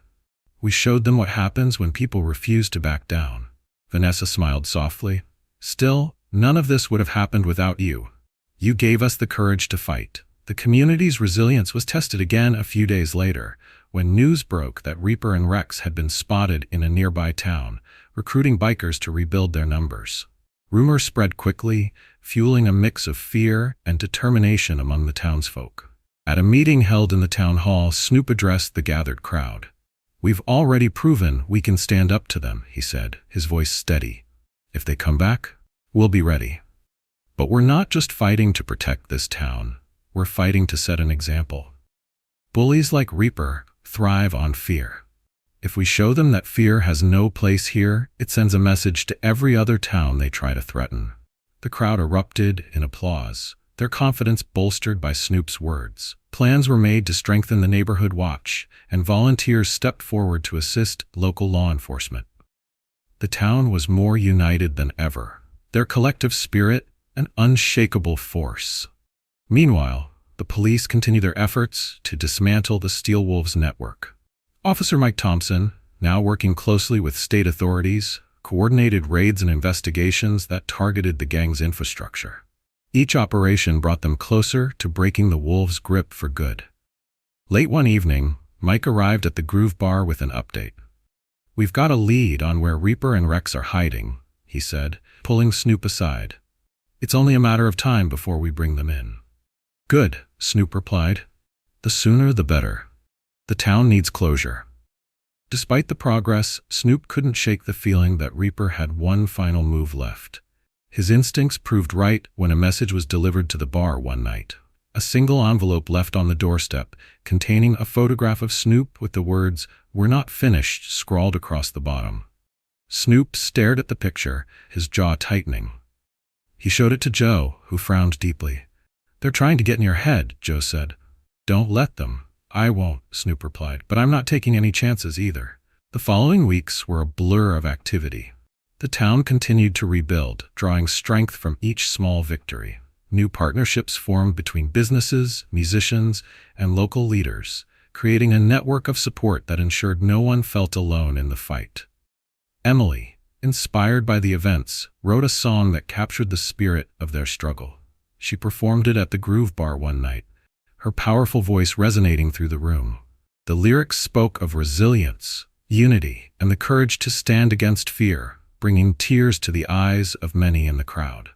We showed them what happens when people refuse to back down." Vanessa smiled softly. "Still, none of this would have happened without you. You gave us the courage to fight." The community's resilience was tested again a few days later, when news broke that Reaper and Rex had been spotted in a nearby town, recruiting bikers to rebuild their numbers. Rumor spread quickly, fueling a mix of fear and determination among the townsfolk. At a meeting held in the town hall, Snoop addressed the gathered crowd. "We've already proven we can stand up to them," he said, his voice steady. "If they come back, we'll be ready. But we're not just fighting to protect this town. We're fighting to set an example. Bullies like Reaper thrive on fear. If we show them that fear has no place here, it sends a message to every other town they try to threaten." The crowd erupted in applause, their confidence bolstered by Snoop's words. Plans were made to strengthen the neighborhood watch, and volunteers stepped forward to assist local law enforcement. The town was more united than ever, their collective spirit an unshakable force. Meanwhile, the police continued their efforts to dismantle the Steel Wolves network. Officer Mike Thompson, now working closely with state authorities, coordinated raids and investigations that targeted the gang's infrastructure. Each operation brought them closer to breaking the Wolves' grip for good. Late one evening, Mike arrived at the Groove Bar with an update. "We've got a lead on where Reaper and Rex are hiding," he said, pulling Snoop aside. "It's only a matter of time before we bring them in." "Good," Snoop replied. "The sooner the better. The town needs closure." Despite the progress, Snoop couldn't shake the feeling that Reaper had one final move left. His instincts proved right when a message was delivered to the bar one night. A single envelope left on the doorstep, containing a photograph of Snoop with the words, "We're not finished," scrawled across the bottom. Snoop stared at the picture, his jaw tightening. He showed it to Joe, who frowned deeply. "They're trying to get in your head," Joe said. "Don't let them." "I won't," Snoop replied, "but I'm not taking any chances either." The following weeks were a blur of activity. The town continued to rebuild, drawing strength from each small victory. New partnerships formed between businesses, musicians, and local leaders, creating a network of support that ensured no one felt alone in the fight. Emily, inspired by the events, wrote a song that captured the spirit of their struggle. She performed it at the Groove Bar one night, her powerful voice resonating through the room. The lyrics spoke of resilience, unity, and the courage to stand against fear, bringing tears to the eyes of many in the crowd.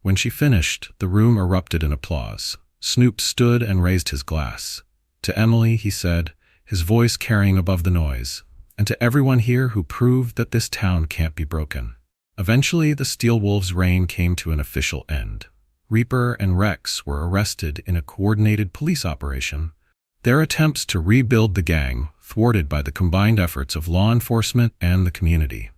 When she finished, the room erupted in applause. Snoop stood and raised his glass. "To Emily," he said, his voice carrying above the noise, "and to everyone here who proved that this town can't be broken." Eventually, the Steel Wolves' reign came to an official end. Reaper and Rex were arrested in a coordinated police operation, their attempts to rebuild the gang thwarted by the combined efforts of law enforcement and the community.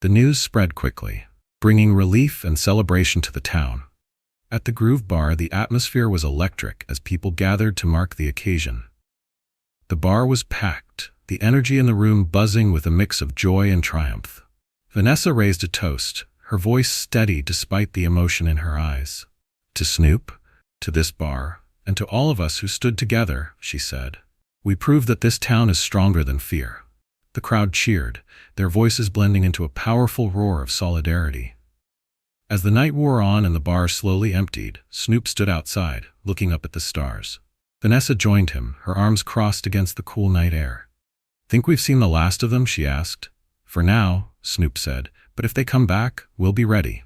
The news spread quickly, bringing relief and celebration to the town. At the Groove Bar, the atmosphere was electric as people gathered to mark the occasion. The bar was packed, the energy in the room buzzing with a mix of joy and triumph. Vanessa raised a toast, her voice steady despite the emotion in her eyes. "To Snoop, to this bar, and to all of us who stood together," she said. "We proved that this town is stronger than fear." The crowd cheered, their voices blending into a powerful roar of solidarity. As the night wore on and the bar slowly emptied, Snoop stood outside, looking up at the stars. Vanessa joined him, her arms crossed against the cool night air. "Think we've seen the last of them?" she asked. "For now," Snoop said, "but if they come back, we'll be ready."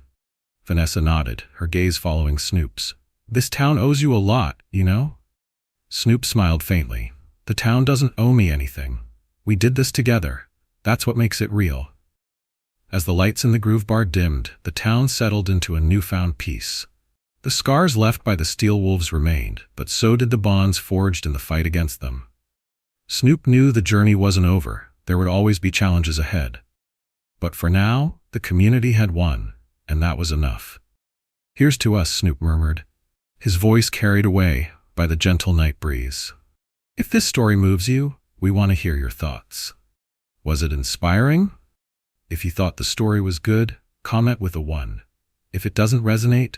Vanessa nodded, her gaze following Snoop's. "This town owes you a lot, you know?" Snoop smiled faintly. "The town doesn't owe me anything. We did this together. That's what makes it real." As the lights in the Groove Bar dimmed, the town settled into a newfound peace. The scars left by the Steel Wolves remained, but so did the bonds forged in the fight against them. Snoop knew the journey wasn't over. There would always be challenges ahead. But for now, the community had won, and that was enough. "Here's to us," Snoop murmured, his voice carried away by the gentle night breeze. If this story moves you, we want to hear your thoughts. Was it inspiring? If you thought the story was good, comment with a 1. If it doesn't resonate,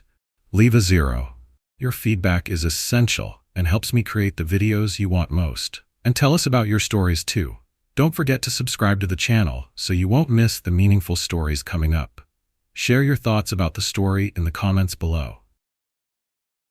leave a 0. Your feedback is essential and helps me create the videos you want most. And tell us about your stories too. Don't forget to subscribe to the channel so you won't miss the meaningful stories coming up. Share your thoughts about the story in the comments below.